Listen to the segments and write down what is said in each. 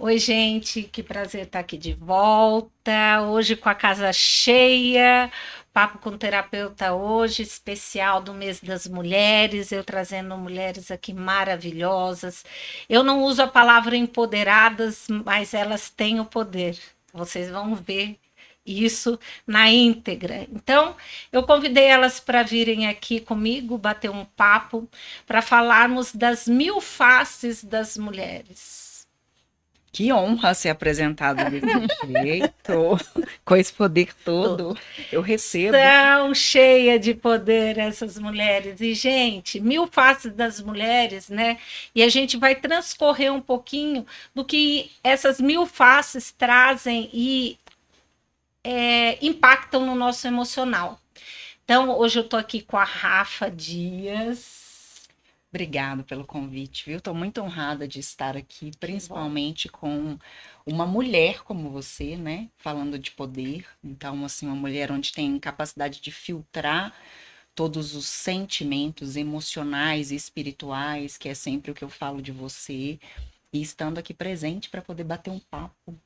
Oi, gente, que prazer estar aqui de volta. Hoje com a casa cheia, papo com terapeuta hoje, especial do mês das mulheres, eu trazendo mulheres aqui maravilhosas. Eu não uso a palavra empoderadas, mas elas têm o poder. Vocês vão ver isso na íntegra. Então, eu convidei elas para virem aqui comigo, bater um papo, para falarmos das 1000 faces das mulheres. Que honra ser apresentado desse jeito, com esse poder todo. Eu recebo. São cheias de poder essas mulheres. E, gente, 1000 faces das mulheres, né? E a gente vai transcorrer um pouquinho do que essas 1000 faces trazem e impactam no nosso emocional. Então, hoje eu tô aqui com a Rafa Dias. Obrigado pelo convite, viu? Estou muito honrada de estar aqui, principalmente com uma mulher como você, né? Falando de poder. Então, assim, uma mulher onde tem capacidade de filtrar todos os sentimentos emocionais e espirituais, que é sempre o que eu falo de você, e estando aqui presente para poder bater um papo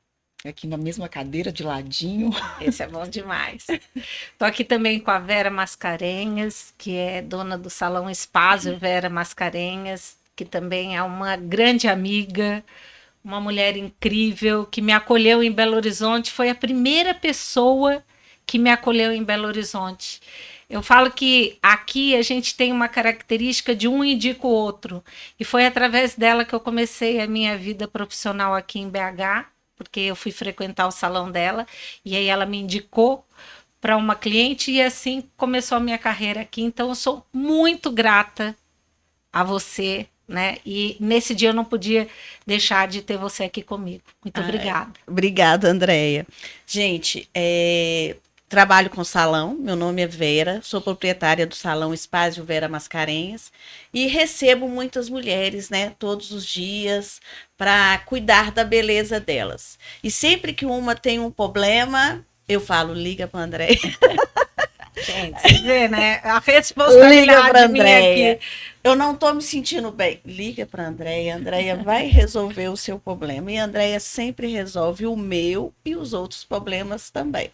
aqui na mesma cadeira de ladinho. Esse é bom demais. Tô aqui também com a Vera Mascarenhas, que é dona do Salão Espásio Vera Mascarenhas, que também é uma grande amiga, uma mulher incrível, que me acolheu em Belo Horizonte, foi a primeira pessoa que me acolheu em Belo Horizonte. Eu falo que aqui a gente tem uma característica de um indica o outro, e foi através dela que eu comecei a minha vida profissional aqui em BH, porque eu fui frequentar o salão dela, e aí ela me indicou para uma cliente e assim começou a minha carreira aqui. Então eu sou muito grata a você, né? E nesse dia eu não podia deixar de ter você aqui comigo. Muito obrigada. Obrigada, Andréia. Gente, trabalho com salão, meu nome é Vera, sou proprietária do Salão Espásio Vera Mascarenhas e recebo muitas mulheres, né, todos os dias para cuidar da beleza delas. E sempre que uma tem um problema, eu falo, liga para Andréia. Gente, você vê, né? A responsabilidade minha aqui. Eu não estou me sentindo bem. Liga para a Andréia. A Andréia vai resolver o seu problema. E a Andréia sempre resolve o meu e os outros problemas também.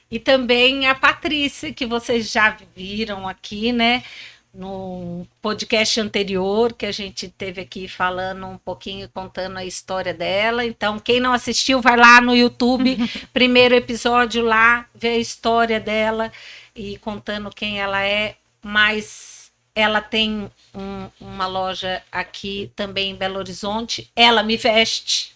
E também a Patrícia, que vocês já viram aqui, né? No podcast anterior, que a gente teve aqui falando um pouquinho, contando a história dela. Então, quem não assistiu, vai lá no YouTube, primeiro episódio lá, vê a história dela e contando quem ela é. Mas ela tem uma loja aqui também em Belo Horizonte. Ela me veste.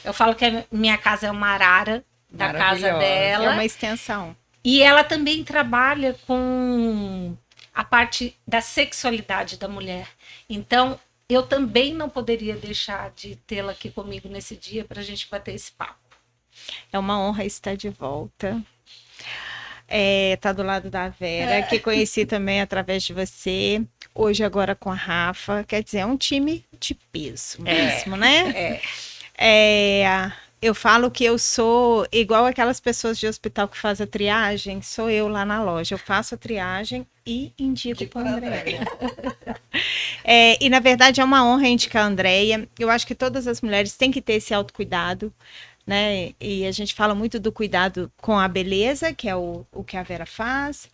Eu falo que a minha casa é uma arara da casa dela. É uma extensão. E ela também trabalha com a parte da sexualidade da mulher. Então, eu também não poderia deixar de tê-la aqui comigo nesse dia para a gente bater esse papo. É uma honra estar de volta. Tá do lado da Vera, que conheci também através de você. Hoje, agora com a Rafa. Quer dizer, é um time de peso mesmo, né? Eu falo que eu sou igual aquelas pessoas de hospital que fazem a triagem, sou eu lá na loja. Eu faço a triagem e indico para a Andréia. E, na verdade, é uma honra indicar a Andréia. Eu acho que todas as mulheres têm que ter esse autocuidado, né? E a gente fala muito do cuidado com a beleza, que é o que a Vera faz.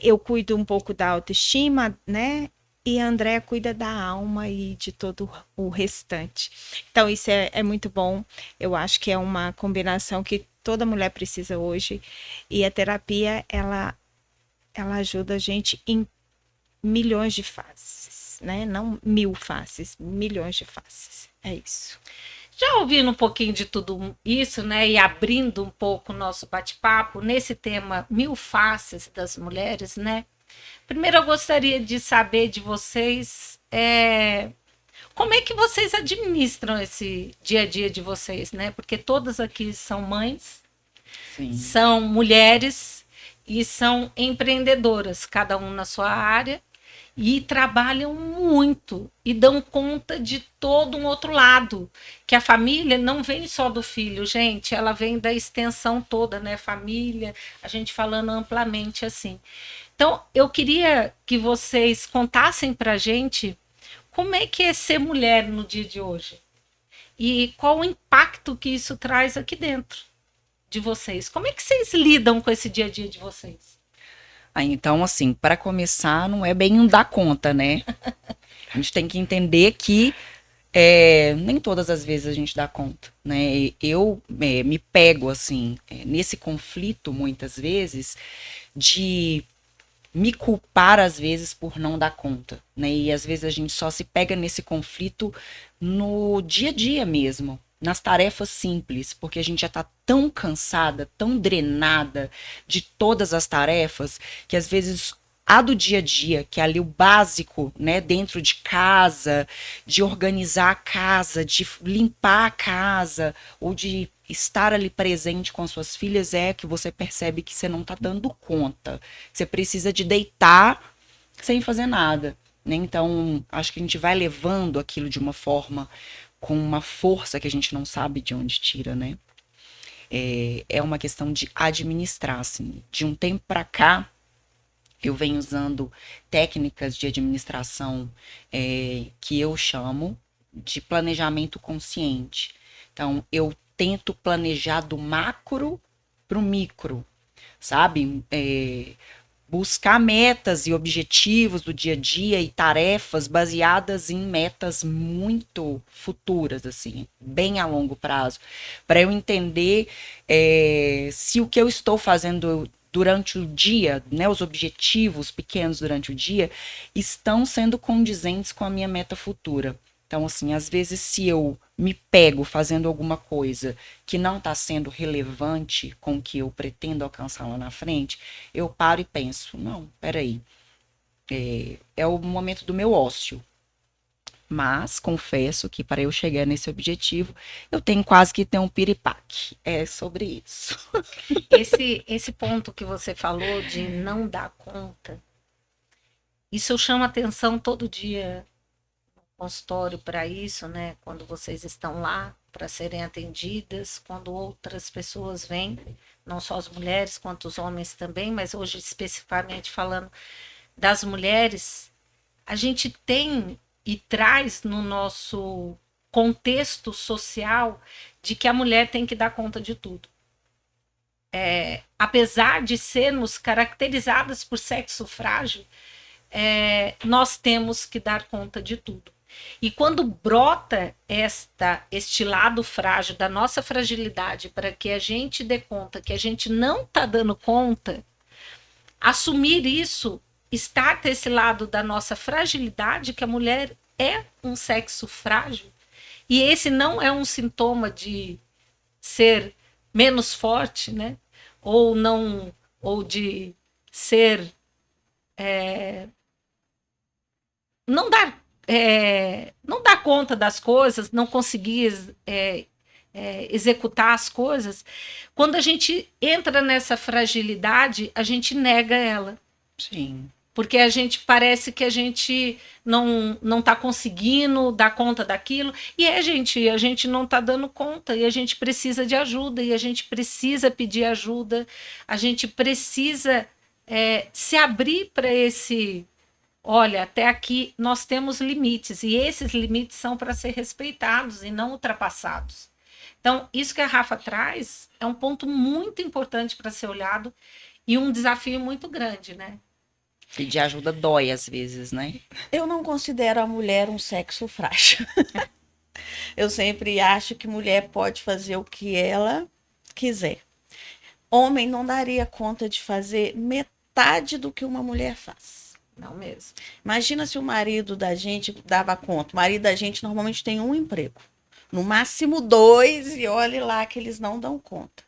Eu cuido um pouco da autoestima, né? E a Andréia cuida da alma e de todo o restante. Então, isso é muito bom. Eu acho que é uma combinação que toda mulher precisa hoje. E a terapia, ela ajuda a gente em milhões de faces, né? Não 1000 faces, milhões de faces. É isso. Já ouvindo um pouquinho de tudo isso, né? E abrindo um pouco o nosso bate-papo nesse tema 1000 faces das mulheres, né? Primeiro, eu gostaria de saber de vocês como é que vocês administram esse dia a dia de vocês, né? Porque todas aqui são mães, Sim. São mulheres e são empreendedoras, cada um na sua área, e trabalham muito e dão conta de todo um outro lado, que a família não vem só do filho, gente, ela vem da extensão toda, né? Família, a gente falando amplamente assim. Então, eu queria que vocês contassem para a gente como é que é ser mulher no dia de hoje. e qual o impacto que isso traz aqui dentro de vocês. Como é que vocês lidam com esse dia a dia de vocês? Então, assim, para começar, não é bem um dar conta, né? A gente tem que entender que nem todas as vezes a gente dá conta, né? Eu me pego, assim, nesse conflito, muitas vezes, de me culpar, às vezes, por não dar conta, né? E, às vezes, a gente só se pega nesse conflito no dia a dia mesmo, nas tarefas simples, porque a gente já tá tão cansada, tão drenada de todas as tarefas, que, às vezes, a do dia a dia, que é ali o básico, né, dentro de casa, de organizar a casa, de limpar a casa, ou de estar ali presente com as suas filhas, é que você percebe que você não está dando conta. Você precisa de deitar sem fazer nada, né? Então, acho que a gente vai levando aquilo de uma forma, com uma força que a gente não sabe de onde tira, né? É uma questão de administrar, assim. De um tempo para cá, eu venho usando técnicas de administração que eu chamo de planejamento consciente. Então, eu tento planejar do macro para o micro, sabe? Buscar metas e objetivos do dia a dia e tarefas baseadas em metas muito futuras, assim, bem a longo prazo, para eu entender se o que eu estou fazendo durante o dia, né, os objetivos pequenos durante o dia, estão sendo condizentes com a minha meta futura. Então, assim, às vezes, se eu me pego fazendo alguma coisa que não está sendo relevante com o que eu pretendo alcançar lá na frente, eu paro e penso, não, peraí, é o momento do meu ócio. Mas, confesso que para eu chegar nesse objetivo, eu tenho quase que ter um piripaque. É sobre isso. Esse ponto que você falou de não dar conta, isso eu chamo atenção todo dia no consultório para isso, né? Quando vocês estão lá para serem atendidas, quando outras pessoas vêm, não só as mulheres, quanto os homens também, mas hoje especificamente falando das mulheres, a gente tem e traz no nosso contexto social de que a mulher tem que dar conta de tudo. Apesar de sermos caracterizadas por sexo frágil, nós temos que dar conta de tudo. E quando brota este lado frágil da nossa fragilidade para que a gente dê conta que a gente não está dando conta, assumir isso, estar desse lado da nossa fragilidade, que a mulher é um sexo frágil, e esse não é um sintoma de ser menos forte, né? Ou não, ou de ser não dar conta das coisas, não conseguir executar as coisas. Quando a gente entra nessa fragilidade, a gente nega ela. Sim. Porque a gente parece que a gente não está conseguindo dar conta daquilo. E a gente não está dando conta, e a gente precisa de ajuda, e a gente precisa pedir ajuda, a gente precisa se abrir para esse... Olha, até aqui nós temos limites, e esses limites são para ser respeitados e não ultrapassados. Então, isso que a Rafa traz é um ponto muito importante para ser olhado e um desafio muito grande, né? Pedir ajuda dói às vezes, né? Eu não considero a mulher um sexo frágil. Eu sempre acho que mulher pode fazer o que ela quiser. Homem não daria conta de fazer metade do que uma mulher faz. Não mesmo. Imagina se o marido da gente dava conta. O marido da gente normalmente tem um emprego. No máximo 2, e olhe lá que eles não dão conta.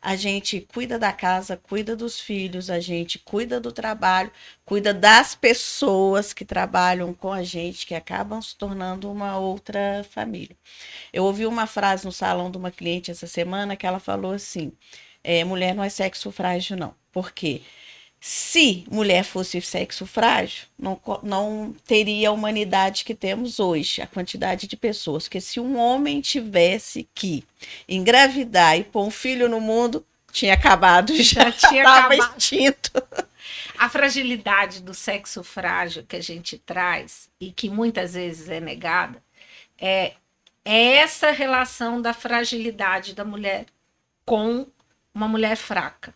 A gente cuida da casa, cuida dos filhos, a gente cuida do trabalho, cuida das pessoas que trabalham com a gente, que acabam se tornando uma outra família. Eu ouvi uma frase no salão de uma cliente essa semana que ela falou assim, mulher não é sexo frágil não. Por quê? Se mulher fosse sexo frágil, não teria a humanidade que temos hoje, a quantidade de pessoas. Porque se um homem tivesse que engravidar e pôr um filho no mundo, tinha acabado, já estava extinto. A fragilidade do sexo frágil que a gente traz e que muitas vezes é negada, é essa relação da fragilidade da mulher com uma mulher fraca.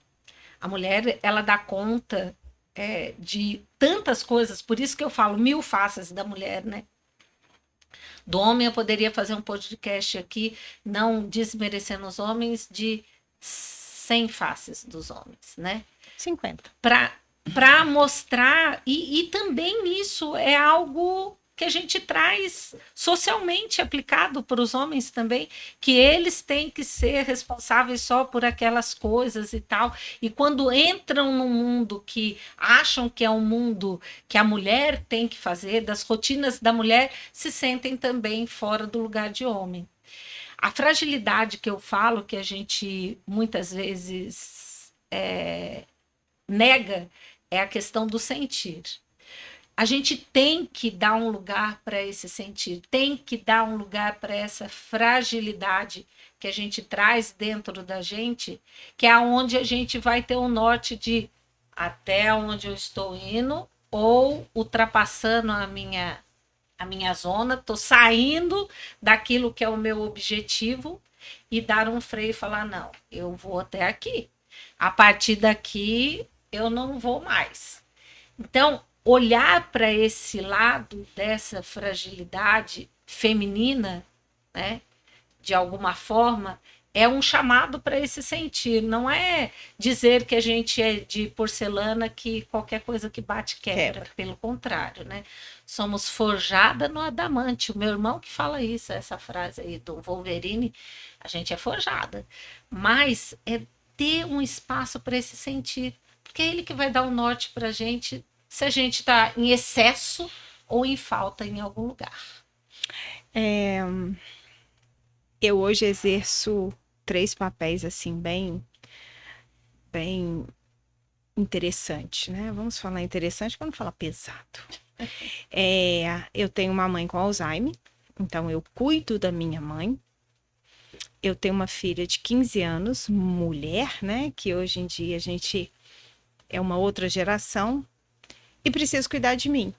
A mulher, ela dá conta de tantas coisas, por isso que eu falo 1000 faces da mulher, né? Do homem eu poderia fazer um podcast aqui, não desmerecendo os homens, de 100 faces dos homens, né? 50. Para mostrar, e também isso é algo que a gente traz socialmente aplicado para os homens também, que eles têm que ser responsáveis só por aquelas coisas e tal. E quando entram num mundo que acham que é um mundo que a mulher tem que fazer, das rotinas da mulher, se sentem também fora do lugar de homem. A fragilidade que eu falo, que a gente muitas vezes nega, é a questão do sentir. A gente tem que dar um lugar para esse sentir, tem que dar um lugar para essa fragilidade que a gente traz dentro da gente, que é onde a gente vai ter o norte de até onde eu estou indo ou ultrapassando a minha zona, estou saindo daquilo que é o meu objetivo e dar um freio e falar, não, eu vou até aqui. A partir daqui, eu não vou mais. Então, olhar para esse lado dessa fragilidade feminina, né, de alguma forma, é um chamado para esse sentir. Não é dizer que a gente é de porcelana, que qualquer coisa que bate quebra. Pelo contrário, né? Somos forjada no adamante. O meu irmão que fala isso, essa frase aí do Wolverine, a gente é forjada. Mas é ter um espaço para esse sentir, porque é ele que vai dar o norte para a gente, se a gente está em excesso ou em falta em algum lugar. Eu hoje exerço 3 papéis assim bem interessante, né? Vamos falar interessante para não falar pesado. Eu tenho uma mãe com Alzheimer, então eu cuido da minha mãe. Eu tenho uma filha de 15 anos, mulher, né? Que hoje em dia a gente é uma outra geração e preciso cuidar de mim.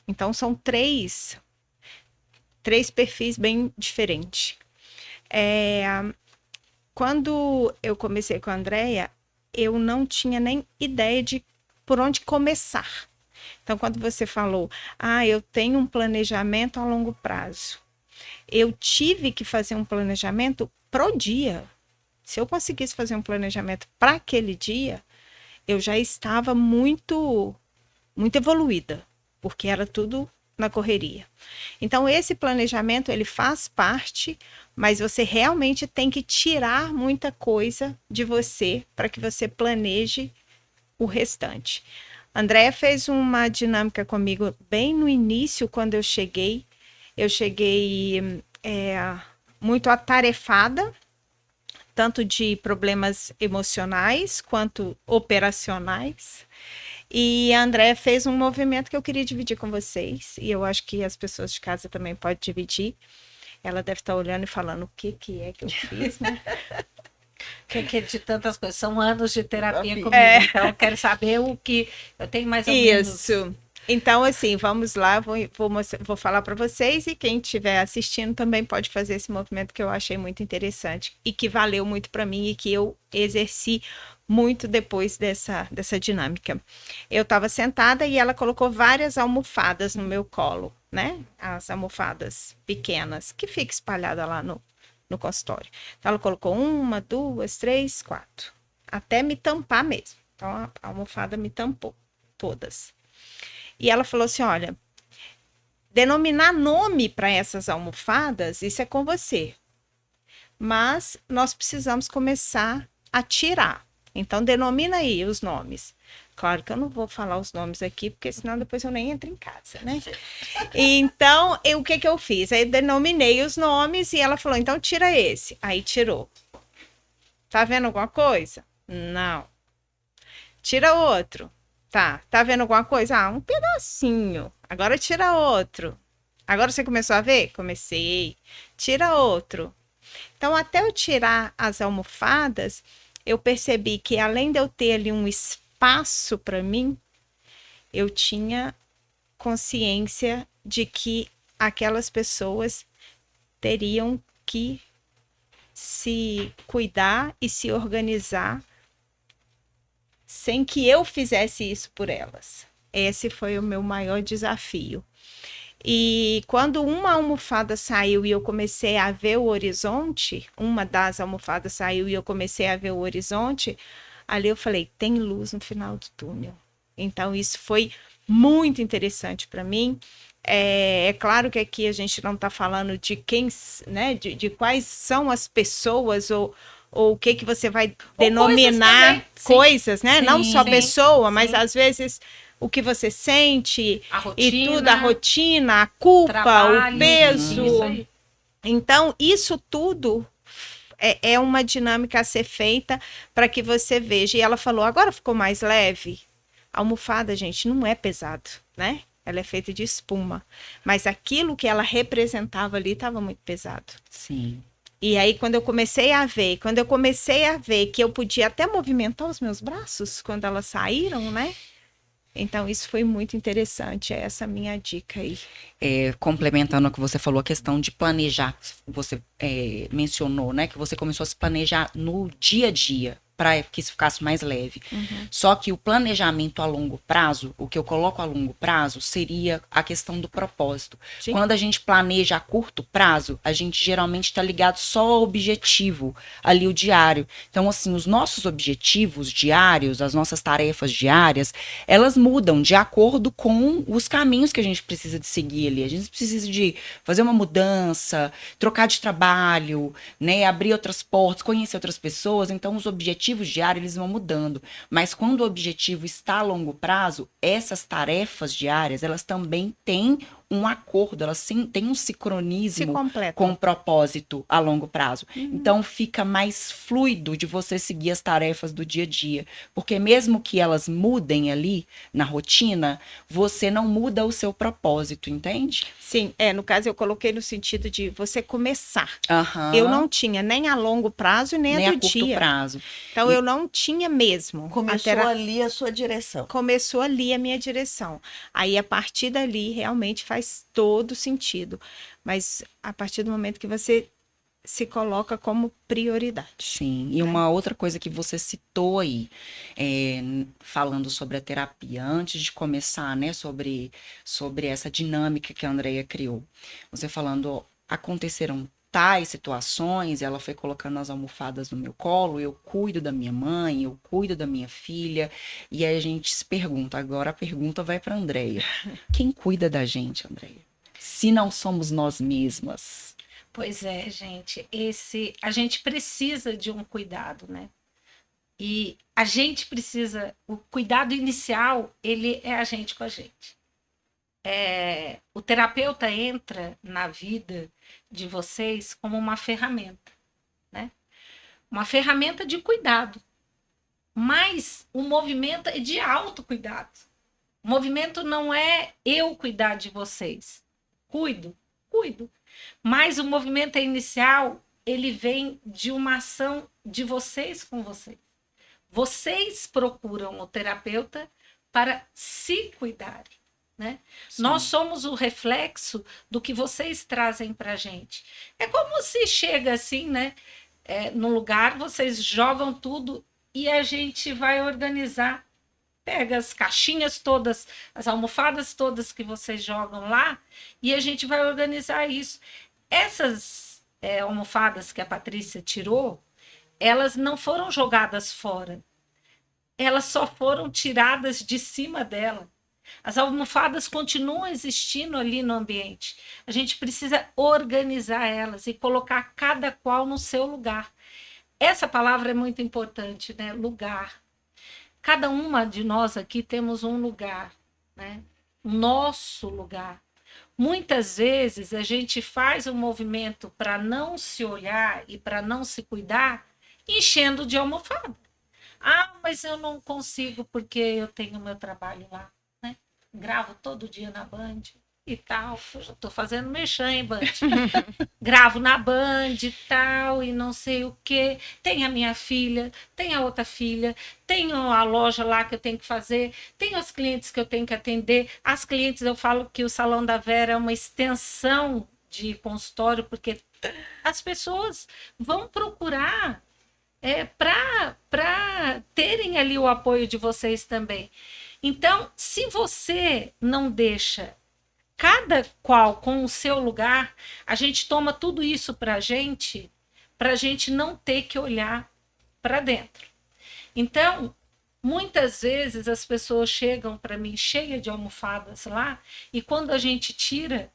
Então são três perfis bem diferentes. Quando eu comecei com a Andréia, eu não tinha nem ideia de por onde começar. Então, quando você falou, eu tenho um planejamento a longo prazo, eu tive que fazer um planejamento pro dia. Se eu conseguisse fazer um planejamento para aquele dia, eu já estava muito evoluída, porque era tudo na correria. Então, esse planejamento, ele faz parte, mas você realmente tem que tirar muita coisa de você para que você planeje o restante. A Andréia fez uma dinâmica comigo bem no início, quando eu cheguei. Eu cheguei muito atarefada, tanto de problemas emocionais quanto operacionais. E a Andréia fez um movimento que eu queria dividir com vocês, e eu acho que as pessoas de casa também podem dividir. Ela deve estar olhando e falando o que é que eu fiz, né? Que de tantas coisas, são anos de terapia comigo, então eu quero saber o que eu tenho mais ou menos. Isso. Então, assim, vamos lá, vou falar para vocês, e quem estiver assistindo também pode fazer esse movimento que eu achei muito interessante e que valeu muito para mim e que eu exerci muito depois dessa dinâmica. Eu estava sentada e ela colocou várias almofadas no meu colo, né? As almofadas pequenas que ficam espalhadas lá no consultório. Então, ela colocou 1, 2, 3, 4, até me tampar mesmo. Então, a almofada me tampou todas. E ela falou assim, olha, denominar nome para essas almofadas, isso é com você. Mas nós precisamos começar a tirar. Então, denomina aí os nomes. Claro que eu não vou falar os nomes aqui, porque senão depois eu nem entro em casa, né? Então, o que eu fiz? Aí eu denominei os nomes e ela falou, então tira esse. Aí tirou. Tá vendo alguma coisa? Não. Tira outro. Tá vendo alguma coisa? Um pedacinho. Agora tira outro. Agora você começou a ver? Comecei. Tira outro. Então, até eu tirar as almofadas, eu percebi que além de eu ter ali um espaço para mim, eu tinha consciência de que aquelas pessoas teriam que se cuidar e se organizar sem que eu fizesse isso por elas. Esse foi o meu maior desafio. E quando uma almofada saiu e eu comecei a ver o horizonte, uma das almofadas saiu e eu comecei a ver o horizonte, ali eu falei, tem luz no final do túnel. Então isso foi muito interessante para mim. É claro que aqui a gente não está falando de quem, né, de quais são as pessoas ou o que você vai denominar coisas, né? Sim, não só sim, pessoa, mas sim. às vezes o que você sente A rotina, e tudo, a rotina, a culpa, trabalho, o peso. isso aí. Então, isso tudo é uma dinâmica a ser feita para que você veja. E ela falou, agora ficou mais leve? A almofada, gente, não é pesado, né? Ela é feita de espuma. Mas aquilo que ela representava ali estava muito pesado. Sim. E aí, quando eu comecei a ver que eu podia até movimentar os meus braços quando elas saíram, né? Então, isso foi muito interessante, é essa minha dica aí. Complementando o que você falou, a questão de planejar, você mencionou, né, que você começou a se planejar no dia a dia, para que isso ficasse mais leve. Só que o planejamento a longo prazo, o que eu coloco a longo prazo, seria a questão do propósito. Sim. Quando a gente planeja a curto prazo, a gente geralmente está ligado só ao objetivo, ali o diário. Então, assim, os nossos objetivos diários, as nossas tarefas diárias, elas mudam de acordo com os caminhos que a gente precisa de seguir ali. A gente precisa de fazer uma mudança, trocar de trabalho, né, abrir outras portas, conhecer outras pessoas. Então, os objetivos diários, eles vão mudando. Mas quando o objetivo está a longo prazo, essas tarefas diárias, elas também têm um acordo, elas têm um sincronismo com o propósito a longo prazo. Então, fica mais fluido de você seguir as tarefas do dia a dia. Porque mesmo que elas mudem ali na rotina, você não muda o seu propósito, entende? Sim, no caso eu coloquei no sentido de você começar. Aham. Eu não tinha nem a longo prazo, nem a do curto dia. prazo. Então, eu não tinha mesmo. Começou ali a sua direção. Começou ali a minha direção. Aí, a partir dali, realmente faz todo sentido. Mas a partir do momento que você se coloca como prioridade. Sim, e uma outra coisa que você citou aí, falando sobre a terapia, antes de começar, né, sobre essa dinâmica que a Andrea criou. Você falando, aconteceram tais situações, ela foi colocando as almofadas no meu colo, eu cuido da minha mãe, eu cuido da minha filha, e aí a gente se pergunta, agora a pergunta vai para Andrea. Quem cuida da gente, Andrea? Se não somos nós mesmas? Pois é, gente, a gente precisa de um cuidado, né? E a gente precisa, o cuidado inicial, ele é a gente com a gente. O terapeuta entra na vida de vocês como uma ferramenta, né? Uma ferramenta de cuidado. Mas o movimento é de autocuidado. O movimento não é eu cuidar de vocês. Cuido. Mas o movimento inicial, ele vem de uma ação de vocês com vocês. Vocês procuram o terapeuta para se cuidarem, né? Nós somos o reflexo do que vocês trazem para a gente. É como se chega assim, né? No lugar, vocês jogam tudo e a gente vai organizar. Pega as caixinhas todas, as almofadas todas que vocês jogam lá e a gente vai organizar isso. Essas almofadas que a Patrícia tirou, elas não foram jogadas fora. Elas só foram tiradas de cima dela. As almofadas continuam existindo ali no ambiente. A gente precisa organizar elas e colocar cada qual no seu lugar. Essa palavra é muito importante, né? Lugar. Cada uma de nós aqui temos um lugar, né? Nosso lugar. Muitas vezes a gente faz um movimento para não se olhar e para não se cuidar, enchendo de almofada. Ah, mas eu não consigo porque eu tenho meu trabalho lá, né? Gravo todo dia na Band e tal. Eu já estou fazendo merchan, hein, Band? Gravo na Band e tal, e não sei o quê. Tem a minha filha, tem a outra filha, tenho a loja lá que eu tenho que fazer, tenho as clientes que eu tenho que atender. As clientes, eu falo que o Salão da Vera é uma extensão de consultório, porque as pessoas vão procurar para terem ali o apoio de vocês também. Então, se você não deixa cada qual com o seu lugar, a gente toma tudo isso para a gente não ter que olhar para dentro. Então, muitas vezes as pessoas chegam para mim cheia de almofadas lá, e quando a gente tira,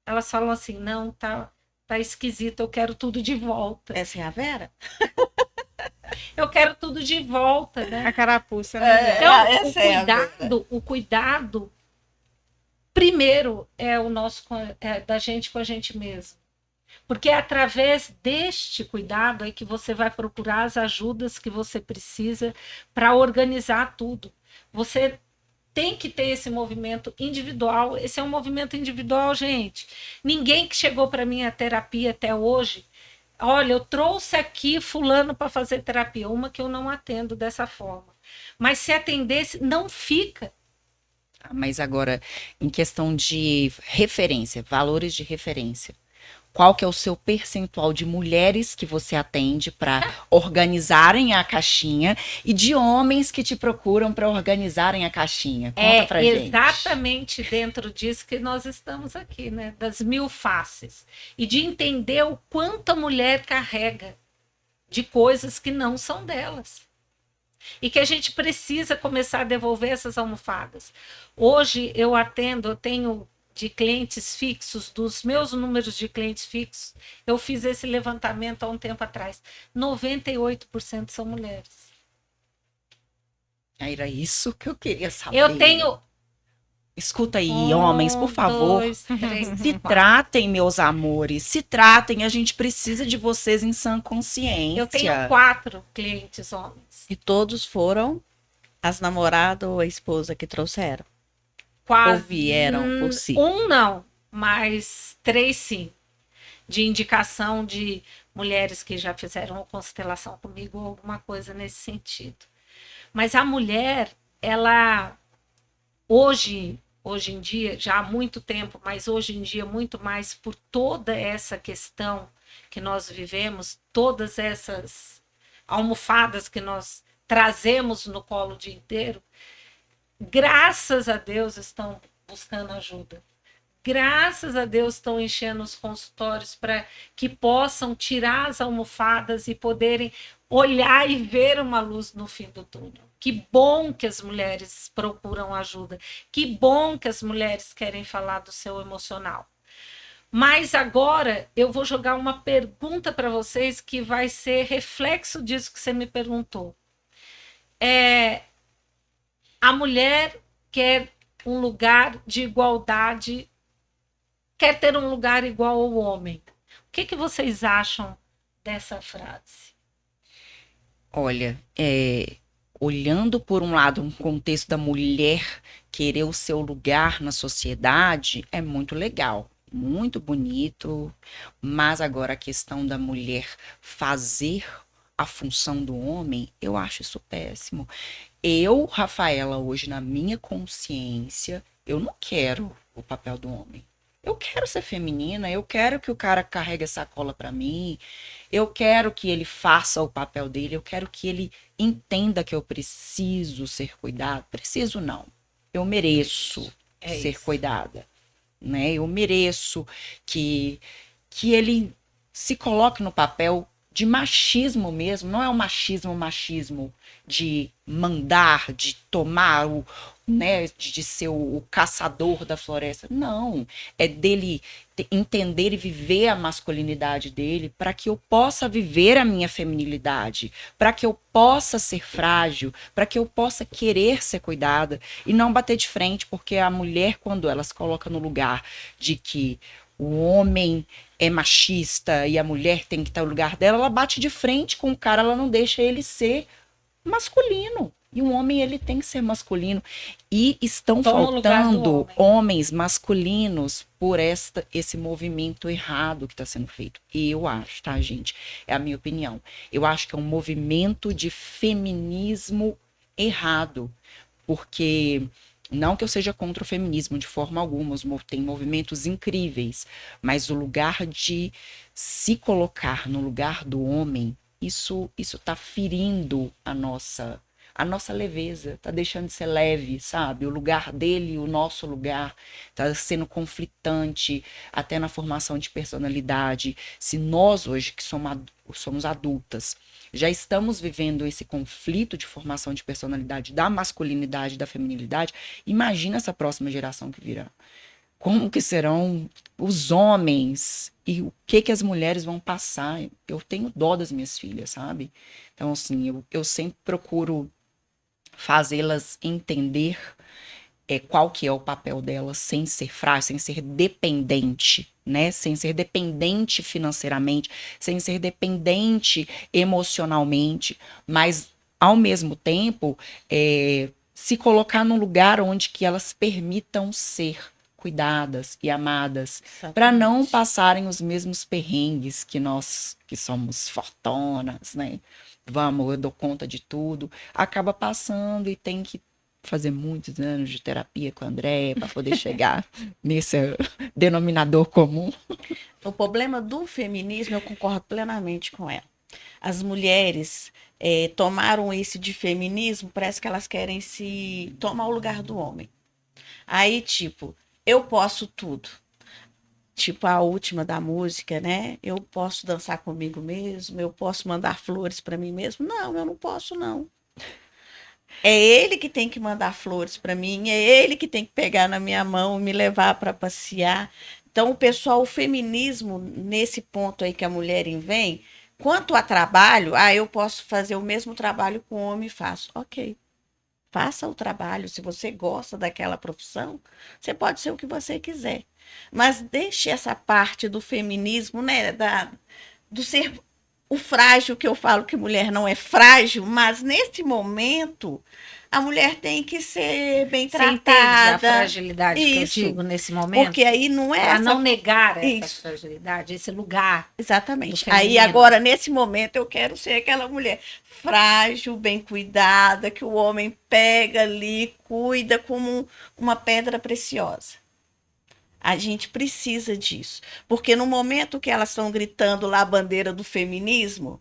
elas falam assim, não, tá esquisito, eu quero tudo de volta. Essa é a Vera? Eu quero tudo de volta, né? A carapuça, né? Então, essa é a Vera. o cuidado primeiro é o nosso da gente com a gente mesmo. Porque é através deste cuidado é que você vai procurar as ajudas que você precisa para organizar tudo. Você tem que ter esse movimento individual. Esse é um movimento individual, gente. Ninguém que chegou para mim a terapia até hoje, olha, eu trouxe aqui fulano para fazer terapia, uma que eu não atendo dessa forma. Mas se atendesse, não fica. Mas agora, em questão de referência, valores de referência, qual que é o seu percentual de mulheres que você atende para organizarem a caixinha e de homens que te procuram para organizarem a caixinha? Conta pra gente. Exatamente dentro disso que nós estamos aqui, né? Das 1000 faces. E de entender o quanto a mulher carrega de coisas que não são delas. E que a gente precisa começar a devolver essas almofadas. Hoje eu tenho de clientes fixos, dos meus números de clientes fixos, eu fiz esse levantamento há um tempo atrás. 98% são mulheres. Era isso que eu queria saber. Eu tenho... Escuta aí, homens, por favor. 2, 3, Se 4. tratem, meus amores. Se tratem, a gente precisa de vocês em sã consciência. Eu tenho 4 clientes homens. E todos foram as namoradas ou a esposa que trouxeram? Quase. Ou vieram por si? Um não, mas 3 sim. De indicação de mulheres que já fizeram constelação comigo ou alguma coisa nesse sentido. Mas a mulher, ela hoje em dia, já há muito tempo, mas hoje em dia muito mais por toda essa questão que nós vivemos, todas essas almofadas que nós trazemos no colo o dia inteiro, graças a Deus estão buscando ajuda. Graças a Deus estão enchendo os consultórios para que possam tirar as almofadas e poderem olhar e ver uma luz no fim do túnel. Que bom que as mulheres procuram ajuda. Que bom que as mulheres querem falar do seu emocional. Mas agora eu vou jogar uma pergunta para vocês que vai ser reflexo disso que você me perguntou. A mulher quer um lugar de igualdade, quer ter um lugar igual ao homem. O que vocês acham dessa frase? Olha, olhando por um lado, um contexto da mulher querer o seu lugar na sociedade, é muito legal, muito bonito, mas agora a questão da mulher fazer a função do homem, eu acho isso péssimo. Eu, Rafaela, hoje na minha consciência, eu não quero o papel do homem. Eu quero ser feminina, eu quero que o cara carregue a sacola para mim, eu quero que ele faça o papel dele, eu quero que ele entenda que eu preciso ser cuidada. Preciso não, eu mereço ser cuidada, né? Eu mereço que ele se coloque no papel de machismo mesmo, não é o machismo de mandar, de tomar né, de ser o caçador da floresta. Não, é dele entender e viver a masculinidade dele para que eu possa viver a minha feminilidade, para que eu possa ser frágil, para que eu possa querer ser cuidada e não bater de frente, porque a mulher, quando ela se coloca no lugar de que o homem é machista e a mulher tem que estar no lugar dela, ela bate de frente com o cara, ela não deixa ele ser masculino. E um homem, ele tem que ser masculino. E estão faltando homens masculinos por esse movimento errado que está sendo feito. E eu acho, tá, gente? É a minha opinião. Eu acho que é um movimento de feminismo errado. Porque Não que eu seja contra o feminismo de forma alguma, tem movimentos incríveis, mas o lugar de se colocar no lugar do homem, isso tá ferindo a nossa leveza, tá deixando de ser leve, sabe? O lugar dele e o nosso lugar tá sendo conflitante, até na formação de personalidade. Se nós hoje, que somos adultas, já estamos vivendo esse conflito de formação de personalidade da masculinidade e da feminilidade, imagina essa próxima geração que virá. Como que serão os homens e o que as mulheres vão passar? Eu tenho dó das minhas filhas, sabe? Então, assim, eu sempre procuro fazê-las entender qual que é o papel delas sem ser frágil, sem ser dependente, né? Sem ser dependente financeiramente, sem ser dependente emocionalmente, mas ao mesmo tempo se colocar num lugar onde que elas permitam ser cuidadas e amadas, para não passarem os mesmos perrengues que nós, que somos fortonas, né? Vamos, eu dou conta de tudo, acaba passando e tem que fazer muitos anos de terapia com a Andréia para poder chegar nesse denominador comum. O problema do feminismo, eu concordo plenamente com ela. As mulheres tomaram esse de feminismo, parece que elas querem se tomar o lugar do homem. Aí, tipo, eu posso tudo. Tipo a última da música, né? Eu posso dançar comigo mesmo, eu posso mandar flores para mim mesmo. Não, eu não posso, não. É ele que tem que mandar flores para mim, é ele que tem que pegar na minha mão, me levar para passear. Então, o feminismo, nesse ponto aí que a mulher vem, quanto a trabalho, eu posso fazer o mesmo trabalho que o homem faz. Ok. Faça o trabalho. Se você gosta daquela profissão, você pode ser o que você quiser. Mas deixe essa parte do feminismo, né? Do ser o frágil, que eu falo que mulher não é frágil, mas nesse momento a mulher tem que ser bem Você tratada. entende a fragilidade Isso, que eu digo nesse momento? porque aí não é Para não negar essa Isso. fragilidade, esse lugar. Exatamente. do Aí feminino. agora, nesse momento, eu quero ser aquela mulher frágil, bem cuidada, que o homem pega ali, cuida como uma pedra preciosa. A gente precisa disso. Porque no momento que elas estão gritando lá a bandeira do feminismo,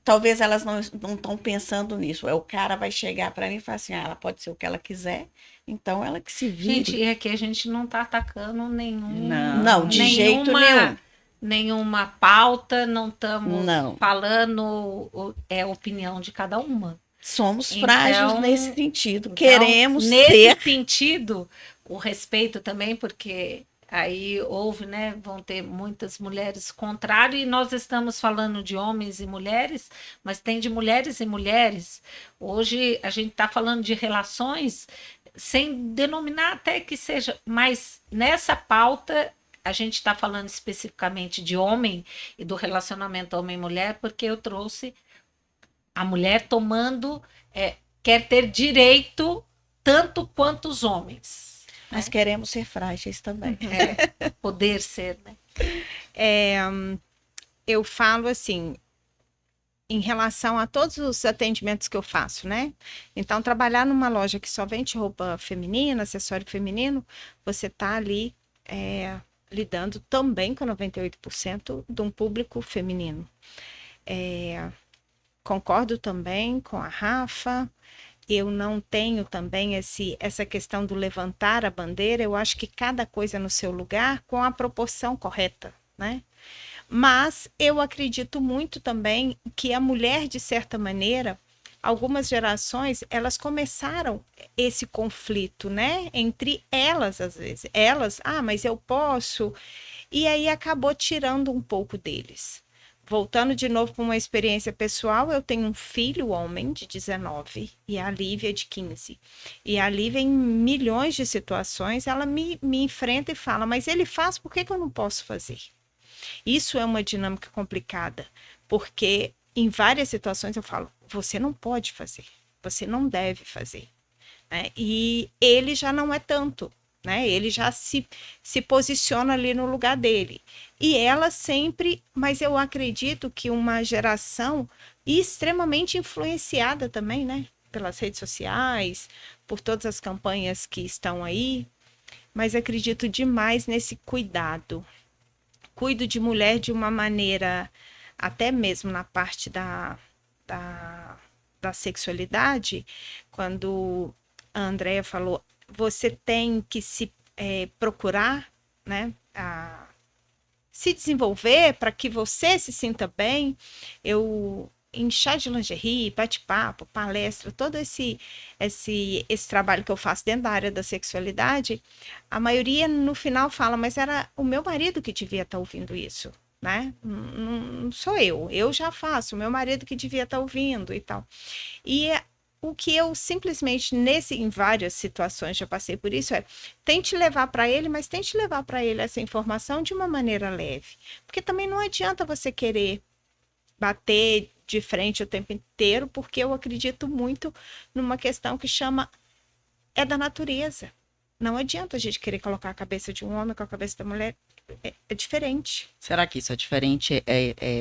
talvez elas não estão pensando nisso. O cara vai chegar para mim e falar assim, ela pode ser o que ela quiser, então ela que se vire. Gente, e aqui a gente não está atacando Não, de jeito nenhum. Nenhuma pauta, não estamos Não. falando opinião de cada uma. Somos Então, frágeis nesse sentido. Então, Queremos nesse ser. sentido, o respeito também, porque aí houve, né? Vão ter muitas mulheres contrárias, e nós estamos falando de homens e mulheres, mas tem de mulheres e mulheres. Hoje a gente está falando de relações sem denominar até que seja, mas nessa pauta a gente está falando especificamente de homem e do relacionamento homem-mulher, porque eu trouxe a mulher tomando, quer ter direito tanto quanto os homens. Mas queremos ser frágeis também. Poder ser, né? Eu falo assim, em relação a todos os atendimentos que eu faço, né? Então, trabalhar numa loja que só vende roupa feminina, acessório feminino, você está ali lidando também com 98% de um público feminino. Concordo também com a Rafa. Eu não tenho também essa questão do levantar a bandeira. Eu acho que cada coisa no seu lugar, com a proporção correta, né? Mas eu acredito muito também que a mulher, de certa maneira, algumas gerações, elas começaram esse conflito, né? Entre elas, às vezes. Elas, mas eu posso. E aí acabou tirando um pouco deles. Voltando de novo para uma experiência pessoal, eu tenho um filho homem de 19 e a Lívia de 15. E a Lívia, em milhões de situações, ela me enfrenta e fala, mas ele faz, por que eu não posso fazer? Isso é uma dinâmica complicada, porque em várias situações eu falo, você não pode fazer, você não deve fazer. Né? E ele já não é tanto. Né? Ele já se posiciona ali no lugar dele. E ela sempre, mas eu acredito que uma geração extremamente influenciada também, né? pelas redes sociais, por todas as campanhas que estão aí, mas acredito demais nesse cuidado. Cuido de mulher de uma maneira, até mesmo na parte da sexualidade, quando a Andrea falou, você tem que se procurar, né, se desenvolver para que você se sinta bem. Eu, em chá de lingerie, bate-papo, palestra, todo esse trabalho que eu faço dentro da área da sexualidade, a maioria no final fala, mas era o meu marido que devia estar ouvindo isso, né? Não sou eu já faço, o meu marido que devia estar ouvindo e tal. E o que eu simplesmente, em várias situações já passei por isso, tente levar para ele, mas tente levar para ele essa informação de uma maneira leve. Porque também não adianta você querer bater de frente o tempo inteiro, porque eu acredito muito numa questão que é da natureza. Não adianta a gente querer colocar a cabeça de um homem com a cabeça da mulher, é diferente. Será que isso é diferente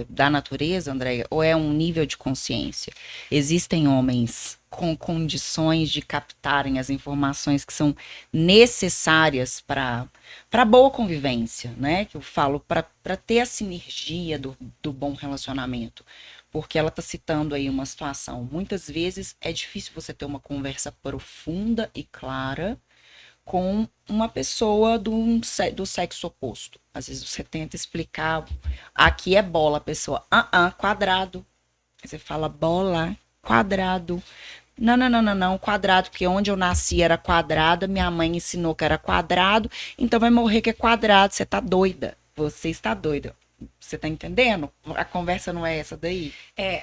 da natureza, Andréia? Ou é um nível de consciência? Existem homens com condições de captarem as informações que são necessárias para boa convivência, né? Que eu falo, para ter a sinergia do bom relacionamento. Porque ela está citando aí uma situação. Muitas vezes é difícil você ter uma conversa profunda e clara com uma pessoa do sexo oposto. Às vezes você tenta explicar, aqui é bola, a pessoa, quadrado. Aí você fala bola, quadrado. Não, quadrado, porque onde eu nasci era quadrado, minha mãe ensinou que era quadrado, então vai morrer que é quadrado, você tá doida. Você está doida. Você tá entendendo? A conversa não é essa daí?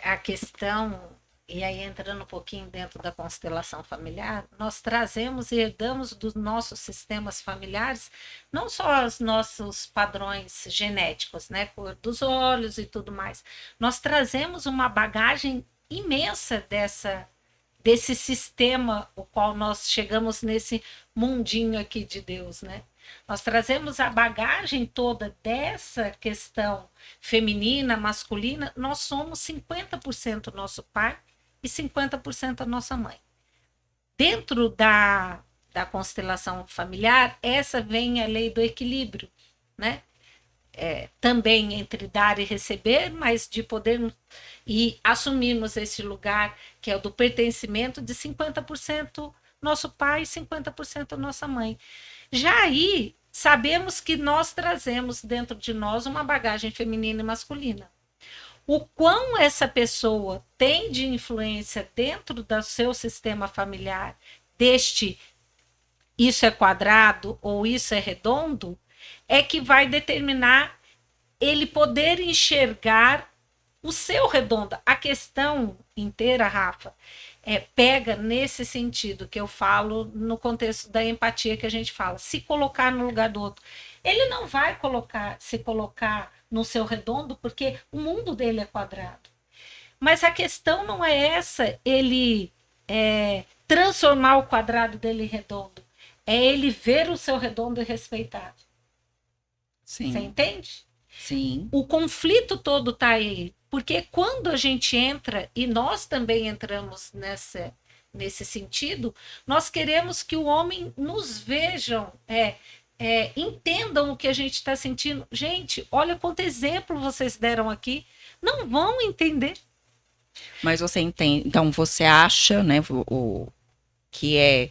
A questão, e aí entrando um pouquinho dentro da constelação familiar, nós trazemos e herdamos dos nossos sistemas familiares não só os nossos padrões genéticos, né, cor dos olhos e tudo mais. Nós trazemos uma bagagem imensa desse sistema, o qual nós chegamos nesse mundinho aqui de Deus, né? Nós trazemos a bagagem toda dessa questão feminina, masculina. Nós somos 50% nosso pai e 50% a nossa mãe. Dentro da constelação familiar, essa vem a lei do equilíbrio, né? Também entre dar e receber, mas de poder e assumirmos esse lugar que é o do pertencimento de 50% nosso pai e 50% nossa mãe. Já aí, sabemos que nós trazemos dentro de nós uma bagagem feminina e masculina. O quão essa pessoa tem de influência dentro do seu sistema familiar, isso é quadrado ou isso é redondo, é que vai determinar ele poder enxergar o seu redondo. A questão inteira, Rafa, pega nesse sentido que eu falo no contexto da empatia que a gente fala, se colocar no lugar do outro. Ele não vai se colocar no seu redondo porque o mundo dele é quadrado. Mas a questão não é essa, ele transformar o quadrado dele em redondo. É ele ver o seu redondo e respeitar. Sim. Você entende? Sim. O conflito todo está aí. Porque quando a gente entra, e nós também entramos nesse sentido, nós queremos que o homem nos vejam, entendam o que a gente está sentindo. Gente, olha quanto exemplo vocês deram aqui. Não vão entender. Mas você entende, então você acha, né, que é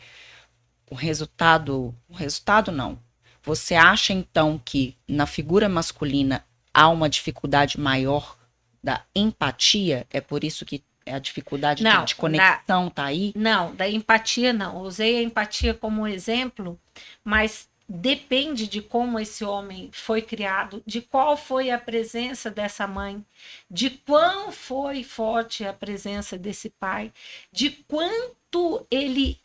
o resultado não. Você acha então que na figura masculina há uma dificuldade maior da empatia? É por isso que a dificuldade de conexão está aí? Não, da empatia não. Eu usei a empatia como exemplo, mas depende de como esse homem foi criado, de qual foi a presença dessa mãe, de quão foi forte a presença desse pai, de quanto ele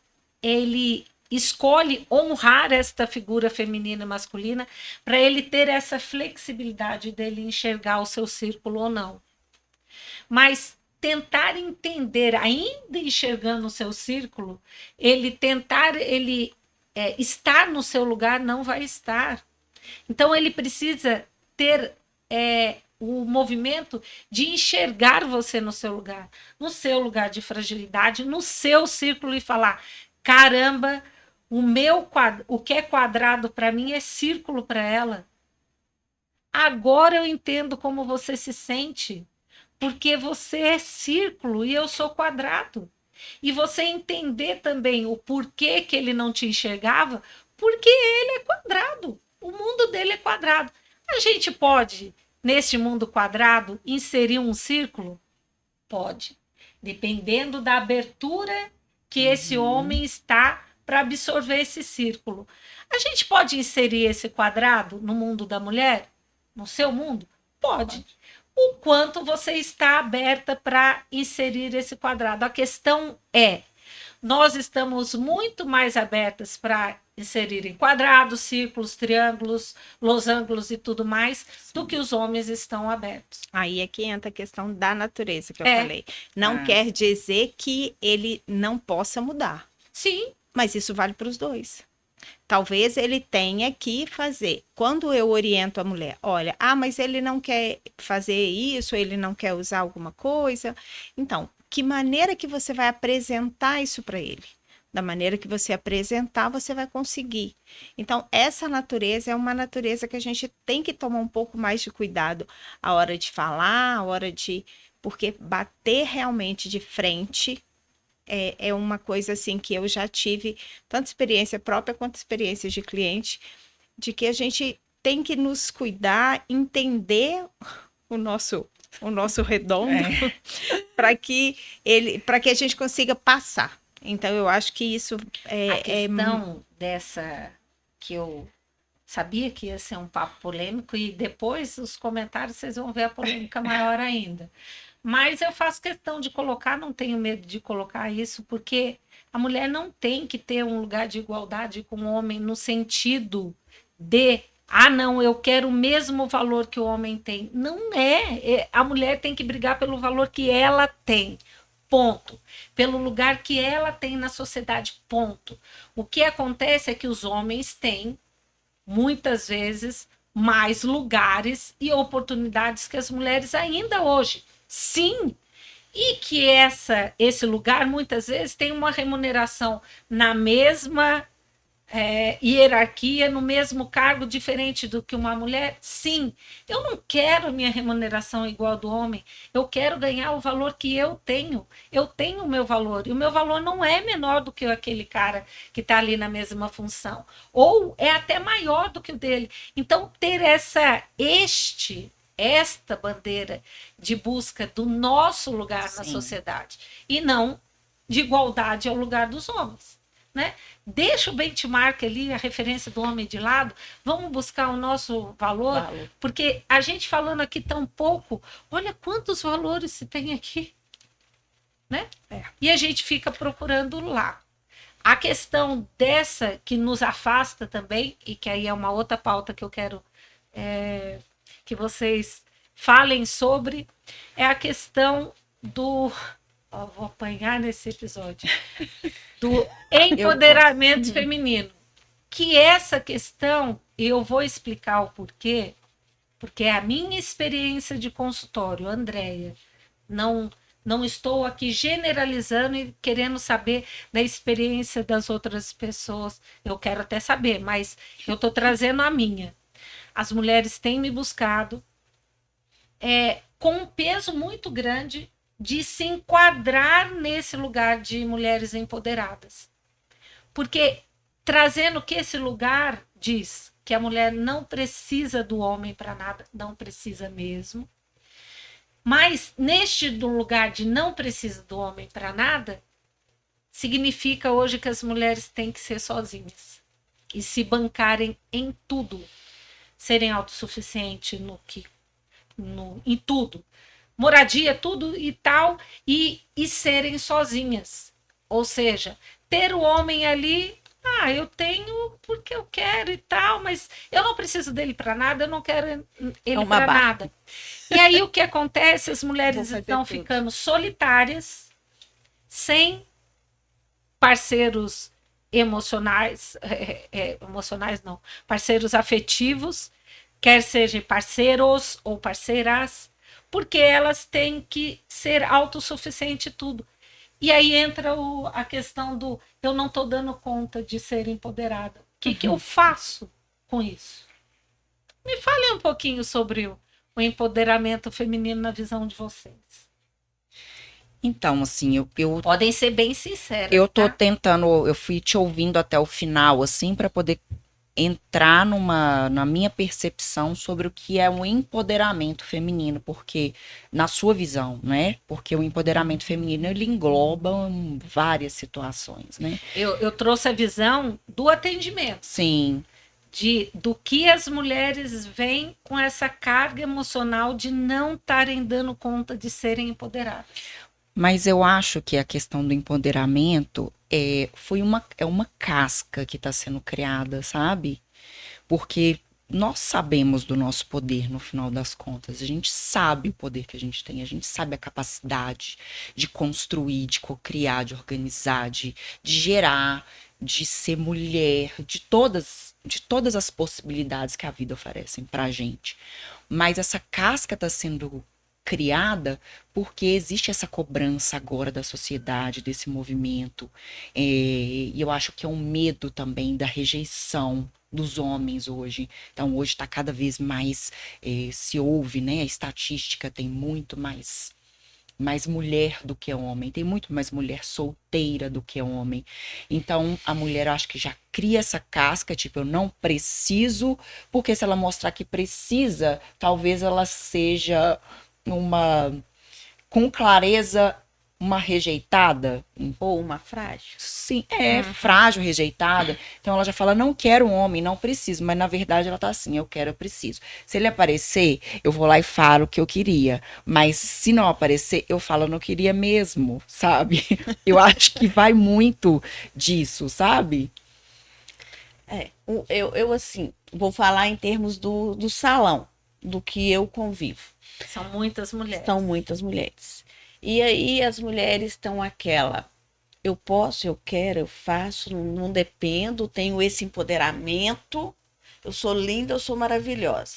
escolhe honrar esta figura feminina e masculina para ele ter essa flexibilidade dele enxergar o seu círculo ou não. Mas tentar entender, ainda enxergando o seu círculo, estar no seu lugar não vai estar. Então ele precisa ter o movimento de enxergar você no seu lugar de fragilidade, no seu círculo e falar: caramba, o que é quadrado para mim é círculo para ela. Agora eu entendo como você se sente, porque você é círculo e eu sou quadrado. E você entender também o porquê que ele não te enxergava, porque ele é quadrado. O mundo dele é quadrado. A gente pode, neste mundo quadrado, inserir um círculo? Pode. Dependendo da abertura que esse homem está para absorver esse círculo. A gente pode inserir esse quadrado no mundo da mulher? No seu mundo? Pode. O quanto você está aberta para inserir esse quadrado. A questão é, nós estamos muito mais abertas para inserir em quadrados, círculos, triângulos, losangos e tudo mais, do que os homens estão abertos. Aí é que entra a questão da natureza que eu falei. Não quer dizer que ele não possa mudar. Sim. Mas isso vale para os dois. Talvez ele tenha que fazer. Quando eu oriento a mulher, olha, mas ele não quer fazer isso, ele não quer usar alguma coisa. Então, que maneira que você vai apresentar isso para ele? Da maneira que você apresentar, você vai conseguir. Então, essa natureza é uma natureza que a gente tem que tomar um pouco mais de cuidado a hora de falar, a hora de... Porque bater realmente de frente é uma coisa assim que eu já tive tanto experiência própria quanto experiências de cliente, de que a gente tem que nos cuidar, entender o nosso redondo, para que a gente consiga passar. Então, eu acho que isso a questão dessa, que eu sabia que ia ser um papo polêmico, e depois os comentários vocês vão ver a polêmica maior ainda. Mas eu faço questão de colocar, não tenho medo de colocar isso, porque a mulher não tem que ter um lugar de igualdade com o homem no sentido de, não, eu quero o mesmo valor que o homem tem. Não é. A mulher tem que brigar pelo valor que ela tem. Ponto. Pelo lugar que ela tem na sociedade. Ponto. O que acontece é que os homens têm, muitas vezes, mais lugares e oportunidades que as mulheres ainda hoje. Sim, e que esse lugar muitas vezes tem uma remuneração na mesma hierarquia, no mesmo cargo, diferente do que uma mulher. Sim, eu não quero minha remuneração igual a do homem, eu quero ganhar o valor que eu tenho o meu valor, e o meu valor não é menor do que aquele cara que está ali na mesma função, ou é até maior do que o dele. Então, ter esta bandeira de busca do nosso lugar na sociedade e não de igualdade ao lugar dos homens, né? Deixa o benchmark ali, a referência do homem de lado, vamos buscar o nosso valor, porque a gente falando aqui tão pouco, olha quantos valores se tem aqui, né? E a gente fica procurando lá. A questão dessa que nos afasta também, e que aí é uma outra pauta que eu quero que vocês falem sobre, é a questão do... vou apanhar nesse episódio. Do empoderamento feminino. Que essa questão, eu vou explicar o porquê, porque é a minha experiência de consultório, Andréia. Não estou aqui generalizando e querendo saber da experiência das outras pessoas. Eu quero até saber, mas eu estou trazendo a minha. As mulheres têm me buscado com um peso muito grande de se enquadrar nesse lugar de mulheres empoderadas. Porque trazendo que esse lugar diz que a mulher não precisa do homem para nada, não precisa mesmo. Mas neste lugar de não precisa do homem para nada, significa hoje que as mulheres têm que ser sozinhas e se bancarem em tudo. Serem autossuficientes em tudo. Moradia, tudo e tal, e serem sozinhas. Ou seja, ter o homem ali, eu tenho porque eu quero e tal, mas eu não preciso dele para nada, eu não quero ele para nada. E aí o que acontece? As mulheres estão ficando solitárias, sem parceiros emocionais não, parceiros afetivos, quer sejam parceiros ou parceiras, porque elas têm que ser autossuficientes em tudo. E aí entra a questão do eu não estou dando conta de ser empoderada. O que eu faço com isso? Me fale um pouquinho sobre o empoderamento feminino na visão de vocês. Então, assim, eu Podem ser bem sinceras. eu tô tá? tentando, eu fui te ouvindo até o final, assim, para poder entrar na minha percepção sobre o que é o empoderamento feminino, porque na sua visão, né? Porque o empoderamento feminino ele engloba várias situações, né? Eu trouxe a visão do atendimento, Sim, do que as mulheres vêm com essa carga emocional de não estarem dando conta de serem empoderadas. mas eu acho que a questão do empoderamento é uma casca que está sendo criada, sabe? Porque nós sabemos do nosso poder no final das contas. A gente sabe o poder que a gente tem, a gente sabe a capacidade de construir, de cocriar, de organizar, de gerar, de ser mulher, de todas as possibilidades que a vida oferece pra gente. Mas essa casca está sendo criada porque existe essa cobrança agora da sociedade, desse movimento. E eu acho que é um medo também da rejeição dos homens hoje. Então, hoje está cada vez mais, se ouve, né? A estatística tem muito mais mulher do que homem, tem muito mais mulher solteira do que homem. Então, a mulher, eu acho que já cria essa casca, tipo, eu não preciso, porque se ela mostrar que precisa, talvez ela seja com clareza, uma rejeitada. Ou uma frágil. Sim, frágil, rejeitada. Então ela já fala, não quero um homem, não preciso. Mas na verdade ela tá assim, eu quero, eu preciso. Se ele aparecer, eu vou lá e falo o que eu queria. Mas se não aparecer, eu falo, eu não queria mesmo, sabe? Eu acho que vai muito disso, sabe? Eu assim, vou falar em termos do salão, do que eu convivo. São muitas mulheres. São muitas mulheres. E aí as mulheres estão eu posso, eu quero, eu faço, não dependo, tenho esse empoderamento, eu sou linda, eu sou maravilhosa.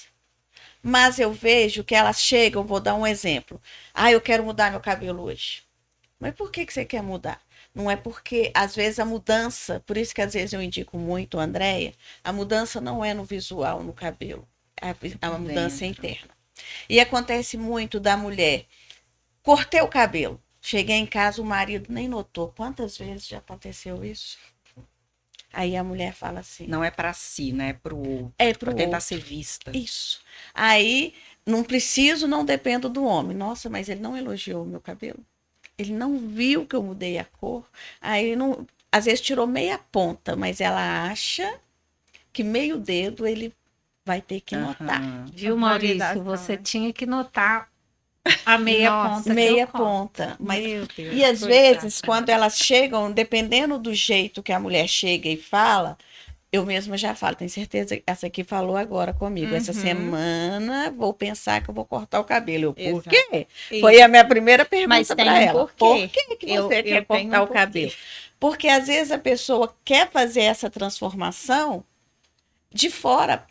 Mas eu vejo que elas chegam, vou dar um exemplo. Eu quero mudar meu cabelo hoje. Mas por que você quer mudar? Não é porque, às vezes, a mudança, por isso que às vezes eu indico muito, Andréia, a mudança não é no visual, no cabelo, a mudança é interna. E acontece muito da mulher, cortei o cabelo, cheguei em casa, o marido nem notou. Quantas vezes já aconteceu isso? Aí a mulher fala assim... Não é pra si, né? É pro outro. É pro pra tentar outro. ser vista. Isso. Aí, não preciso, não dependo do homem. Nossa, mas ele não elogiou o meu cabelo. Ele não viu que eu mudei a cor. Aí, não, às vezes, tirou meia ponta, mas ela acha que meio dedo ele vai ter que notar. Viu, Maurício? Você tinha que notar a meia ponta. Meia ponta. Mas, Meu Deus, e às coitada. vezes, quando elas chegam, dependendo do jeito que a mulher chega e fala, eu mesma já falo, tenho certeza que essa aqui falou agora comigo. Essa semana vou pensar que eu vou cortar o cabelo. Por quê? Foi a minha primeira pergunta para ela. Por que você quer cortar o cabelo? Porque às vezes a pessoa quer fazer essa transformação de fora,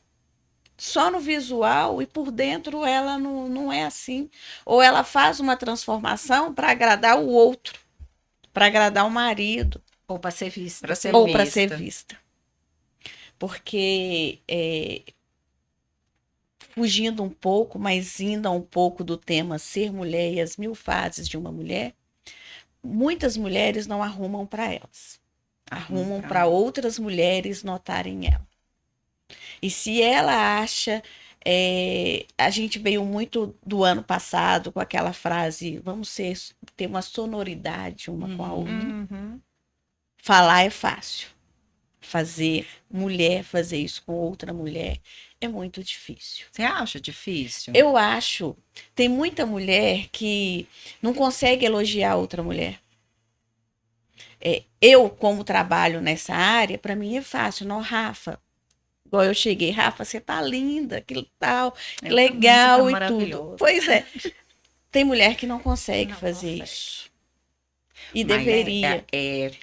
só no visual, e por dentro ela não é assim. Ou ela faz uma transformação para agradar o outro, para agradar o marido. Ou para ser vista. Ou para ser vista. Porque, fugindo um pouco, mas indo um pouco do tema ser mulher e as 1000 fases de uma mulher, muitas mulheres não arrumam para elas. Arrumam para outras mulheres notarem ela. E se ela acha... a gente veio muito do ano passado com aquela frase, vamos ter uma sonoridade uma com a outra. Falar é fácil. Mulher fazer isso com outra mulher é muito difícil. Você acha difícil? Eu acho. Tem muita mulher que não consegue elogiar outra mulher. Eu, como trabalho nessa área, para mim é fácil. Não, Rafa, igual eu cheguei, Rafa, você tá linda, que tal, que legal e tudo. Pois é. Tem mulher que não consegue fazer isso. E Mas deveria.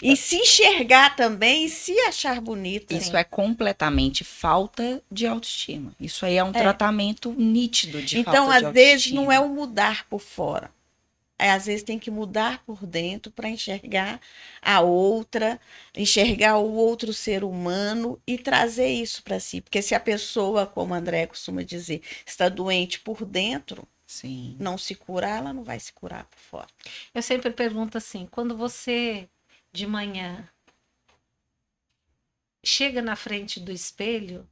E se enxergar também e se achar bonita. isso é completamente falta de autoestima. Isso aí é um tratamento nítido de Então, falta de às vezes, autoestima. não é o mudar por fora. Às vezes tem que mudar por dentro para enxergar a outra, enxergar o outro ser humano e trazer isso para si. Porque se a pessoa, como a André costuma dizer, está doente por dentro, Sim. não se curar, ela não vai se curar por fora. Eu sempre pergunto assim, quando você de manhã chega na frente do espelho,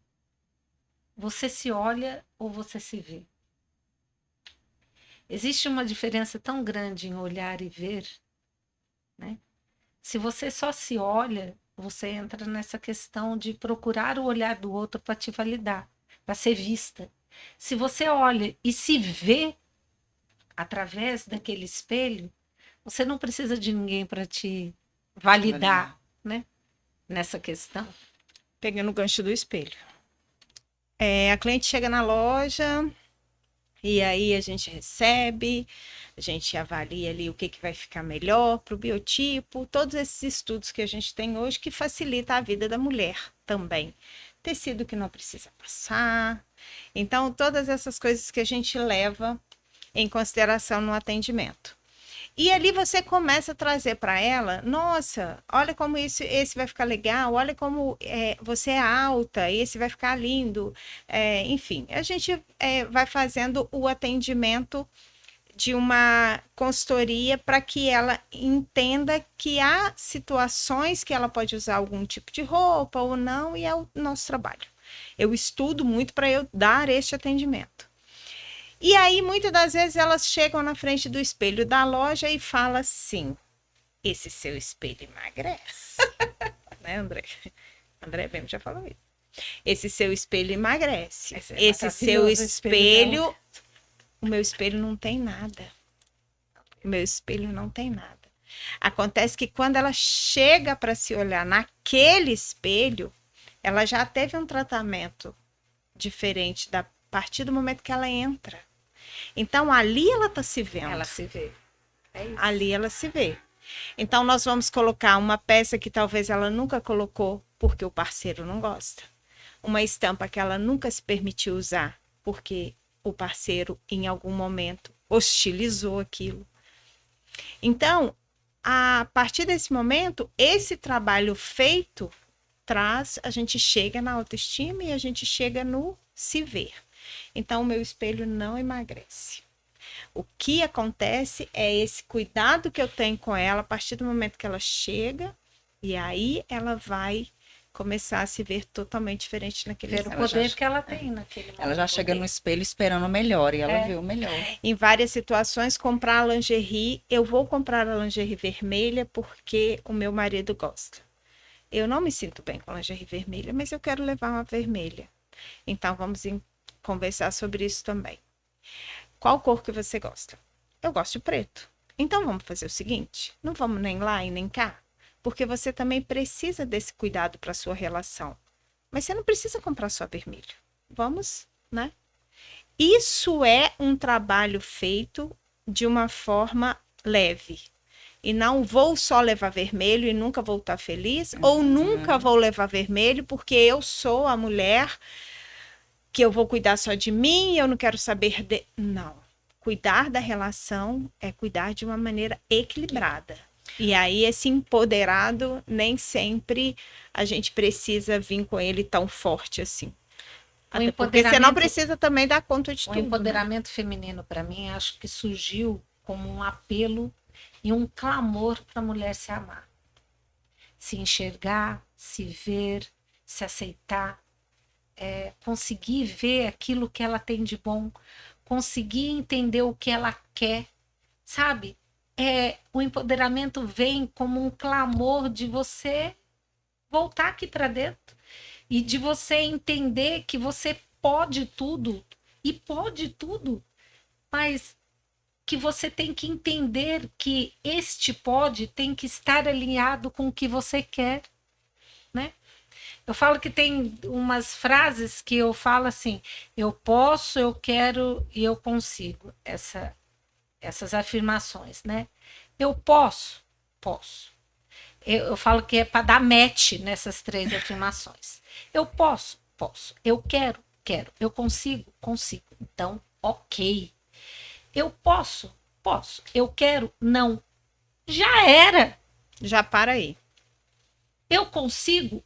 você se olha ou você se vê? Existe uma diferença tão grande em olhar e ver, né? Se você só se olha, você entra nessa questão de procurar o olhar do outro para te validar, para ser vista. Se você olha e se vê através daquele espelho, você não precisa de ninguém para te validar, né? Nessa questão. Pegando o gancho do espelho. A cliente chega na loja e aí a gente recebe, a gente avalia ali o que vai ficar melhor para o biotipo, todos esses estudos que a gente tem hoje que facilita a vida da mulher também. Tecido que não precisa passar. Então, todas essas coisas que a gente leva em consideração no atendimento. E ali você começa a trazer para ela, nossa, olha como esse vai ficar legal, olha como você é alta, esse vai ficar lindo. Enfim, a gente vai fazendo o atendimento de uma consultoria para que ela entenda que há situações que ela pode usar algum tipo de roupa ou não, e é o nosso trabalho. Eu estudo muito para eu dar este atendimento. E aí, muitas das vezes, elas chegam na frente do espelho da loja e falam assim, esse seu espelho emagrece. Né, André? André mesmo já falou isso. Esse seu espelho emagrece. Esse seu espelho... O meu espelho não tem nada. O meu espelho não tem nada. Acontece que quando ela chega para se olhar naquele espelho, ela já teve um tratamento diferente a partir do momento que ela entra. Então, ali ela está se vendo. Ela se vê. É isso. Ali ela se vê. Então, nós vamos colocar uma peça que talvez ela nunca colocou porque o parceiro não gosta. Uma estampa que ela nunca se permitiu usar porque o parceiro, em algum momento, hostilizou aquilo. Então, a partir desse momento, esse trabalho feito a gente chega na autoestima e a gente chega no se ver. Então, o meu espelho não emagrece. O que acontece é esse cuidado que eu tenho com ela a partir do momento que ela chega, e aí ela vai começar a se ver totalmente diferente naquele Ver o espelho. poder que ela tem naquele momento. Ela já chega no espelho esperando o melhor e ela vê o melhor. Em várias situações, comprar a lingerie, eu vou comprar a lingerie vermelha porque o meu marido gosta. Eu não me sinto bem com a lingerie vermelha, mas eu quero levar uma vermelha. Então, vamos conversar sobre isso também. Qual cor que você gosta? Eu gosto de preto. Então, vamos fazer o seguinte, não vamos nem lá e nem cá, porque você também precisa desse cuidado para a sua relação. Mas você não precisa comprar só vermelho. Vamos, né? Isso é um trabalho feito de uma forma leve. E não vou só levar vermelho e nunca vou estar feliz, ou nunca vou levar vermelho porque eu sou a mulher que eu vou cuidar só de mim e eu não quero saber de... Não. Cuidar da relação é cuidar de uma maneira equilibrada. E aí, esse empoderado, nem sempre a gente precisa vir com ele tão forte assim. Porque você não precisa também dar conta de tudo. O empoderamento feminino, para mim, acho que surgiu como um apelo e um clamor para a mulher se amar. Se enxergar, se ver, se aceitar, conseguir ver aquilo que ela tem de bom, conseguir entender o que ela quer, sabe? O empoderamento vem como um clamor de você voltar aqui para dentro e de você entender que você pode tudo e pode tudo, mas que você tem que entender que este pode tem que estar alinhado com o que você quer, né? Eu falo que tem umas frases que eu falo assim, eu posso, eu quero e eu consigo, essas afirmações, né? Eu posso, posso. Eu falo que é para dar match nessas 3 afirmações. Eu posso, posso. Eu quero, quero. Eu consigo, consigo. Então, ok. Eu posso, posso. Eu quero, não. Já era. Já para aí. Eu consigo.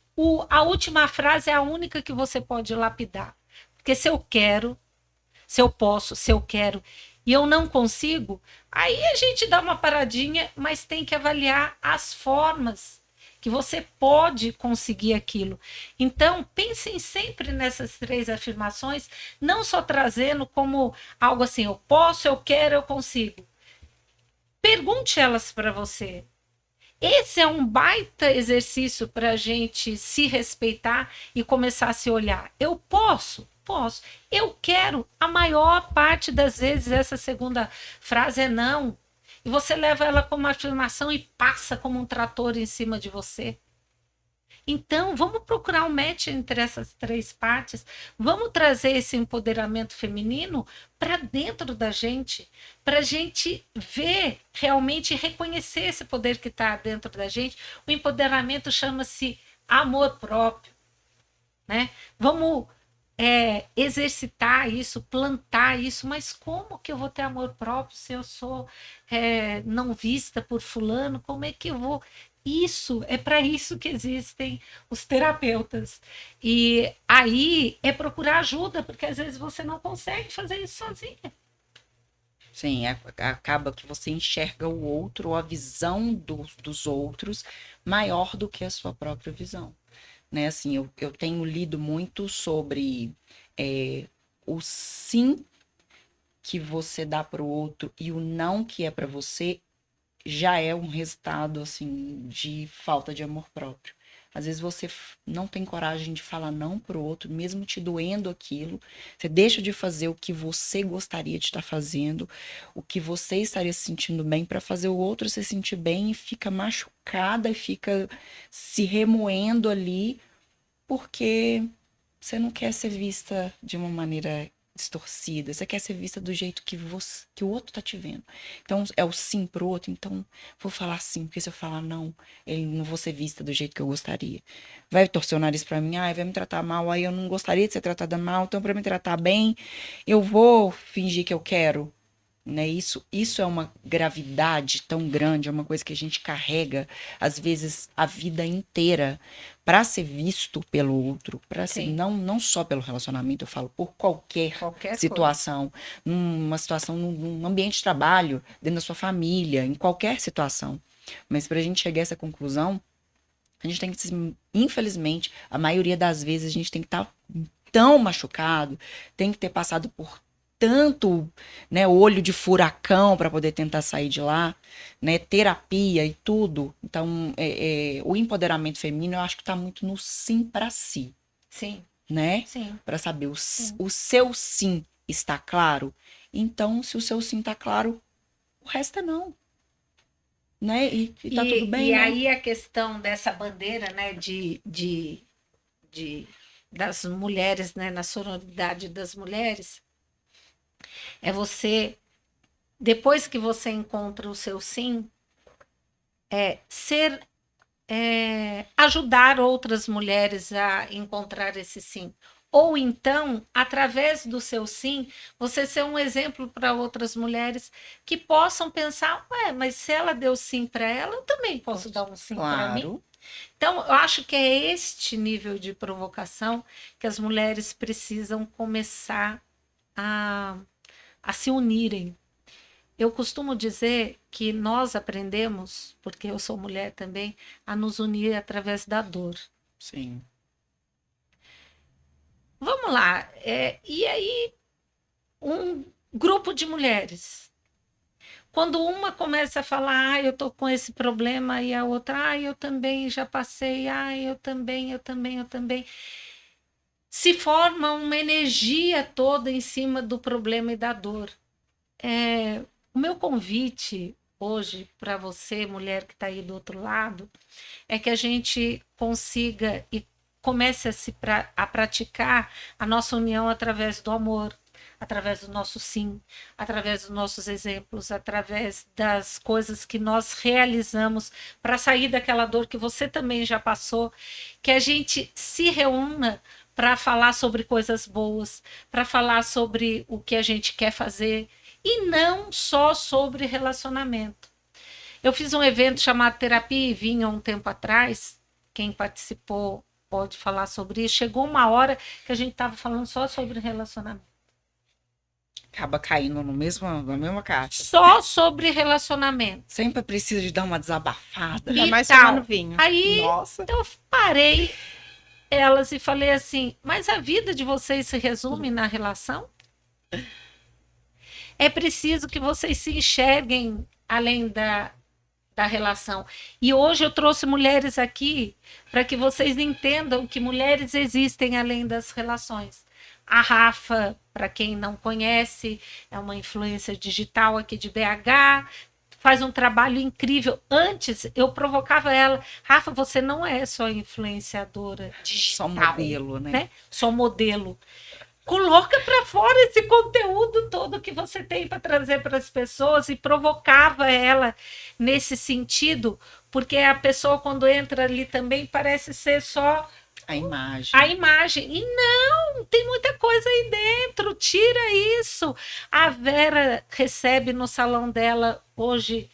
A última frase é a única que você pode lapidar. Porque se eu quero, se eu posso, se eu quero e eu não consigo, aí a gente dá uma paradinha, mas tem que avaliar as formas que você pode conseguir aquilo. Então, pensem sempre nessas 3 afirmações, não só trazendo como algo assim, eu posso, eu quero, eu consigo. Pergunte elas para você. Esse é um baita exercício para a gente se respeitar e começar a se olhar. Eu posso? Posso. Eu quero. A maior parte das vezes essa segunda frase é não. E você leva ela como afirmação e passa como um trator em cima de você. Então, vamos procurar um match entre essas 3 partes. Vamos trazer esse empoderamento feminino para dentro da gente, para a gente ver realmente, reconhecer esse poder que está dentro da gente. O empoderamento chama-se amor próprio, né? Vamos exercitar isso, plantar isso. Mas como que eu vou ter amor próprio se eu sou não vista por fulano? Como é que eu vou... Isso, é para isso que existem os terapeutas. E aí é procurar ajuda, porque às vezes você não consegue fazer isso sozinha. Sim, acaba que você enxerga o outro, ou a visão dos outros, maior do que a sua própria visão. Né? Assim, eu tenho lido muito sobre o sim que você dá para o outro e o não que é para você, já é um resultado, assim, de falta de amor próprio. Às vezes você não tem coragem de falar não pro outro, mesmo te doendo aquilo. Você deixa de fazer o que você gostaria de estar fazendo, o que você estaria se sentindo bem, para fazer o outro se sentir bem, e fica machucada e fica se remoendo ali, porque você não quer ser vista de uma maneira distorcida, você quer ser vista do jeito que o outro tá te vendo. Então, é o sim pro outro, então vou falar sim, porque se eu falar não, ele não vou ser vista do jeito que eu gostaria. Vai torcer o nariz pra mim, vai me tratar mal, aí eu não gostaria de ser tratada mal, então para me tratar bem, eu vou fingir que eu quero. Né? Isso é uma gravidade tão grande, é uma coisa que a gente carrega, às vezes, a vida inteira, para ser visto pelo outro, para ser, não só pelo relacionamento, eu falo, por qualquer situação, numa situação, num ambiente de trabalho, dentro da sua família, em qualquer situação. Mas para a gente chegar a essa conclusão, a gente tem que, infelizmente, a maioria das vezes, a gente tem que estar tão machucado, tem que ter passado por tanto, né, olho de furacão para poder tentar sair de lá, né, terapia e tudo. Então, o empoderamento feminino, eu acho que está muito no sim para si. Sim. Né? Sim. Para saber o seu sim está claro. Então, se o seu sim está claro, o resto é não. Né? E tá tudo bem, e né? aí a questão dessa bandeira, né, das mulheres, né, na sororidade das mulheres, é você, depois que você encontra o seu sim, ajudar outras mulheres a encontrar esse sim. Ou então, através do seu sim, você ser um exemplo para outras mulheres que possam pensar, mas se ela deu sim para ela, eu também posso dar um sim para mim. Então, eu acho que é este nível de provocação que as mulheres precisam começar a se unirem. Eu costumo dizer que nós aprendemos, porque eu sou mulher também, a nos unir através da dor. Sim. Vamos lá. E aí, um grupo de mulheres. Quando uma começa a falar, eu estou com esse problema, e a outra, eu também já passei, eu também. Se forma uma energia toda em cima do problema e da dor. O meu convite hoje para você, mulher que está aí do outro lado, é que a gente consiga e comece a praticar a nossa união através do amor. através do nosso sim, através dos nossos exemplos, através das coisas que nós realizamos para sair daquela dor que você também já passou, que a gente se reúna para falar sobre coisas boas, para falar sobre o que a gente quer fazer e não só sobre relacionamento. Eu fiz um evento chamado Terapia e Vinho há um tempo atrás, quem participou pode falar sobre isso. Chegou uma hora que a gente estava falando só sobre relacionamento. Acaba caindo na mesma caixa. Só sobre relacionamento. Sempre precisa de dar uma desabafada. Ainda E mais tal. tomando vinho. Aí Nossa. eu parei elas e falei assim, mas a vida de vocês se resume na relação? É preciso que vocês se enxerguem além da relação. E hoje eu trouxe mulheres aqui para que vocês entendam que mulheres existem além das relações. A Rafa, para quem não conhece, é uma influencer digital aqui de BH, faz um trabalho incrível. Antes eu provocava ela, Rafa, você não é só influenciadora digital, Só modelo, né? Só modelo. Coloca para fora esse conteúdo todo que você tem para trazer para as pessoas, e provocava ela nesse sentido, porque a pessoa quando entra ali também parece ser só A imagem. a imagem. E não, tem muita coisa aí dentro, tira isso. A Vera recebe no salão dela hoje,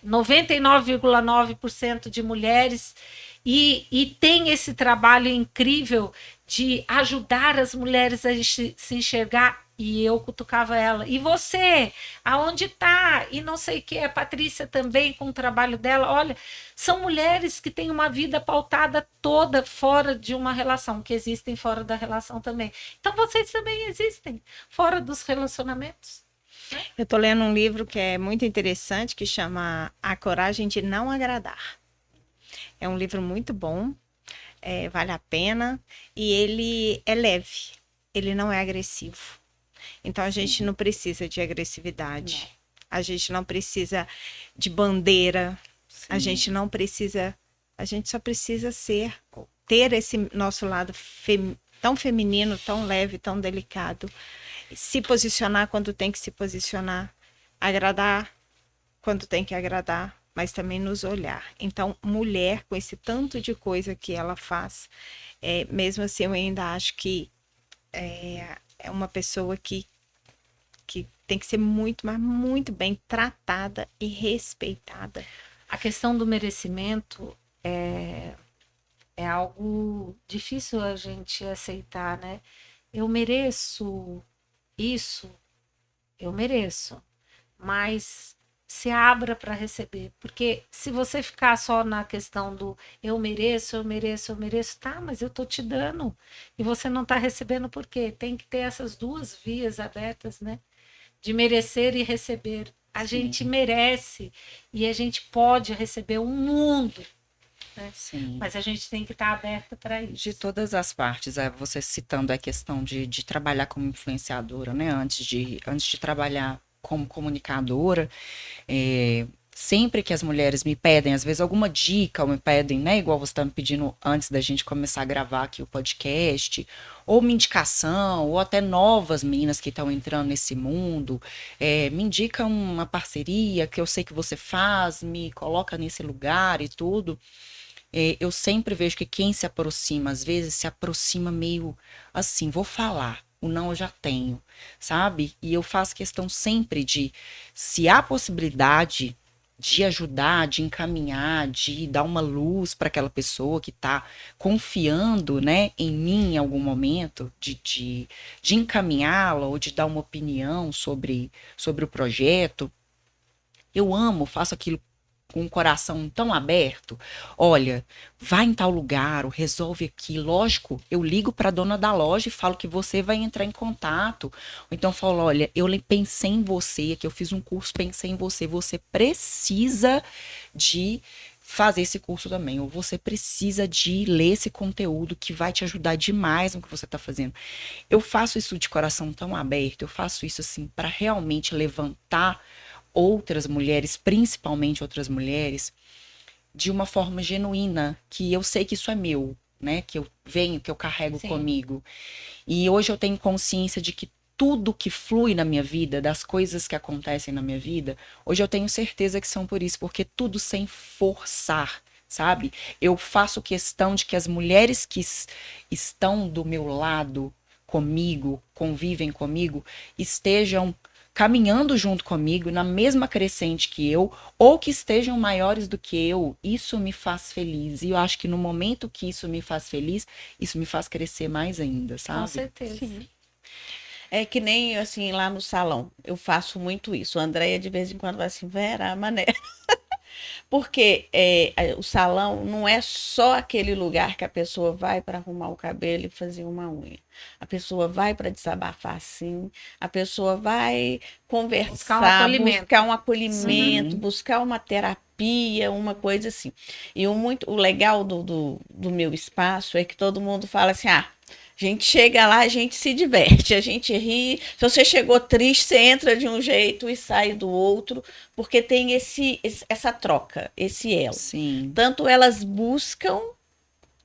99,9% de mulheres, e tem esse trabalho incrível de ajudar as mulheres a se enxergar. E eu cutucava ela, e você, aonde tá? E não sei o que, a Patrícia também com o trabalho dela. Olha, são mulheres que têm uma vida pautada toda fora de uma relação, que existem fora da relação também. Então vocês também existem fora dos relacionamentos. Eu estou lendo um livro que é muito interessante, que chama A Coragem de Não Agradar. É um livro muito bom, vale a pena, e ele é leve, ele não é agressivo. Então a gente não precisa de agressividade, a gente não precisa de bandeira, a gente não precisa, a gente só precisa ter esse nosso lado tão feminino, tão leve, tão delicado, se posicionar quando tem que se posicionar, agradar quando tem que agradar, mas também nos olhar. Então, mulher, com esse tanto de coisa que ela faz, mesmo assim, eu ainda acho que é uma pessoa que tem que ser muito, mas muito bem tratada e respeitada. A questão do merecimento é algo difícil a gente aceitar, né? Eu mereço isso, eu mereço, mas se abra para receber, porque se você ficar só na questão do eu mereço, tá, mas eu tô te dando e você não tá recebendo, por quê? Tem que ter essas duas vias abertas, né? De merecer e receber. A gente merece e a gente pode receber um mundo, né? Sim. Mas a gente tem que estar aberta para isso. De todas as partes, você citando a questão de trabalhar como influenciadora, né? Antes de trabalhar como comunicadora, sempre que as mulheres me pedem, às vezes, alguma dica, ou me pedem, né? Igual você está me pedindo antes da gente começar a gravar aqui o podcast, ou uma indicação, ou até novas meninas que estão entrando nesse mundo, me indica uma parceria que eu sei que você faz, me coloca nesse lugar e tudo. Eu sempre vejo que quem se aproxima, às vezes, se aproxima meio assim, vou falar, o não eu já tenho, sabe? E eu faço questão sempre de, se há possibilidade de ajudar, de encaminhar, de dar uma luz para aquela pessoa que está confiando, né, em mim em algum momento, de encaminhá-la ou de dar uma opinião sobre o projeto. Eu amo, faço aquilo com o coração tão aberto. Olha, vai em tal lugar, ou resolve aqui. Lógico, eu ligo para a dona da loja e falo que você vai entrar em contato. Ou então falo, olha, eu pensei em você, que eu fiz um curso, pensei em você. Você precisa de fazer esse curso também. Ou você precisa de ler esse conteúdo que vai te ajudar demais no que você está fazendo. Eu faço isso de coração tão aberto, eu faço isso assim para realmente levantar outras mulheres, principalmente outras mulheres, de uma forma genuína, que eu sei que isso é meu. né? Que eu venho, que eu carrego Sim. comigo. E hoje eu tenho consciência de que tudo que flui na minha vida, das coisas que acontecem na minha vida, hoje eu tenho certeza que são por isso, porque tudo sem forçar, sabe? Eu faço questão de que as mulheres que estão do meu lado, comigo, convivem comigo, estejam caminhando junto comigo na mesma crescente que eu, ou que estejam maiores do que eu. Isso me faz feliz. E eu acho que no momento que isso me faz feliz, isso me faz crescer mais ainda, sabe? Com certeza. Sim. É que nem assim lá no salão, eu faço muito isso. A Andréia de vez em quando vai assim, Vera, mané. Porque o salão não é só aquele lugar que a pessoa vai para arrumar o cabelo e fazer uma unha. A pessoa vai para desabafar, sim. A pessoa vai conversar, buscar um acolhimento, buscar uma terapia, uma coisa assim. E o legal do meu espaço é que todo mundo fala assim, a gente chega lá, a gente se diverte, a gente ri. Se você chegou triste, você entra de um jeito e sai do outro, porque tem essa troca, esse elo. Sim. Tanto elas buscam,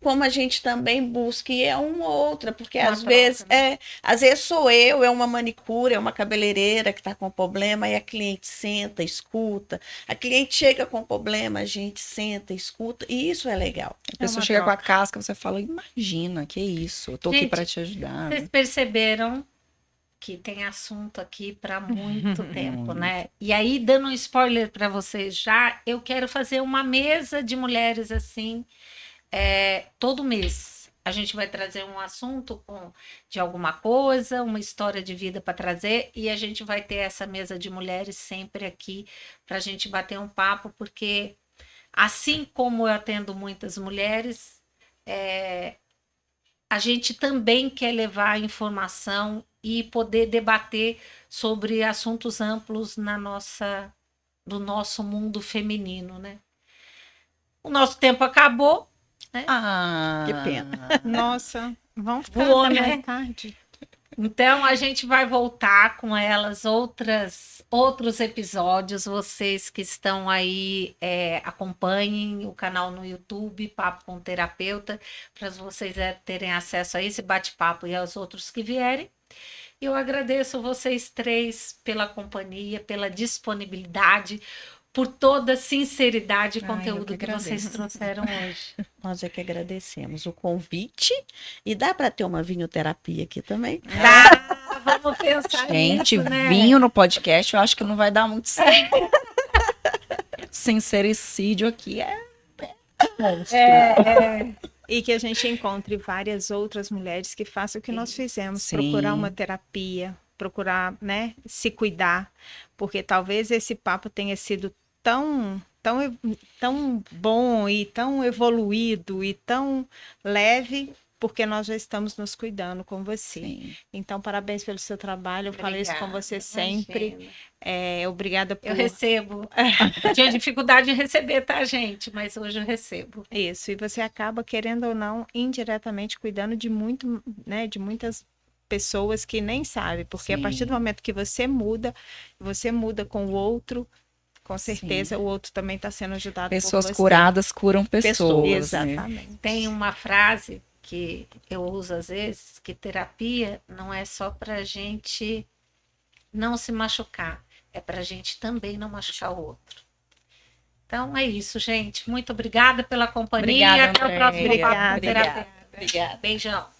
como a gente também busca, e é uma ou outra, porque Uma às troca, vezes né? às vezes sou eu, é uma manicure, é uma cabeleireira que está com problema, e a cliente senta, escuta. A cliente chega com problema, a gente senta, escuta, e isso é legal. A pessoa uma chega com a troca. casca, você fala, imagina, que isso, eu tô aqui Gente, para te ajudar. Vocês perceberam que tem assunto aqui para muito tempo, né? E aí, dando um spoiler para vocês já, eu quero fazer uma mesa de mulheres assim, todo mês. A gente vai trazer um assunto de alguma coisa, uma história de vida para trazer, e a gente vai ter essa mesa de mulheres sempre aqui para a gente bater um papo, porque assim como eu atendo muitas mulheres, a gente também quer levar informação e poder debater sobre assuntos amplos do nosso mundo feminino, né? O nosso tempo acabou, Ah, Que pena. Nossa, vamos ficar Voou, até né? mais tarde. então a gente vai voltar com elas outros episódios. Vocês que estão aí, acompanhem o canal no YouTube, Papo com Terapeuta, para vocês terem acesso a esse bate-papo e aos outros que vierem. Eu agradeço vocês três pela companhia, pela disponibilidade, por toda a sinceridade e eu conteúdo que que vocês agradeço. trouxeram hoje. Nós é que agradecemos o convite, e dá para ter uma vinhoterapia aqui também. Vamos pensar Gente, nisso, né? vinho no podcast, eu acho que não vai dar muito certo. Sincericídio aqui é monstro. E que a gente encontre várias outras mulheres que façam o que nós fizemos, Sim. procurar uma terapia, procurar, né, se cuidar, porque talvez esse papo tenha sido tão bom e tão evoluído e tão leve, porque nós já estamos nos cuidando com você. Sim. Então, parabéns pelo seu trabalho, eu falei isso com você sempre. Imagina. Obrigada por Eu recebo. Eu tinha dificuldade em receber, tá, gente? Mas hoje eu recebo. isso. E você acaba, querendo ou não, indiretamente cuidando de muito, né, de muitas pessoas que nem sabem, porque a Sim. partir do momento que você muda com o outro, com certeza o outro também está sendo ajudado Pessoas por você. curadas curam pessoas. Né? Exatamente. Tem uma frase que eu uso às vezes, que terapia não é só pra gente não se machucar, é pra gente também não machucar o outro. Então é isso, gente. Muito obrigada pela companhia. Obrigada, Até o próximo Andréia. Papo com Obrigada. Terapeuta. Obrigada. Beijão.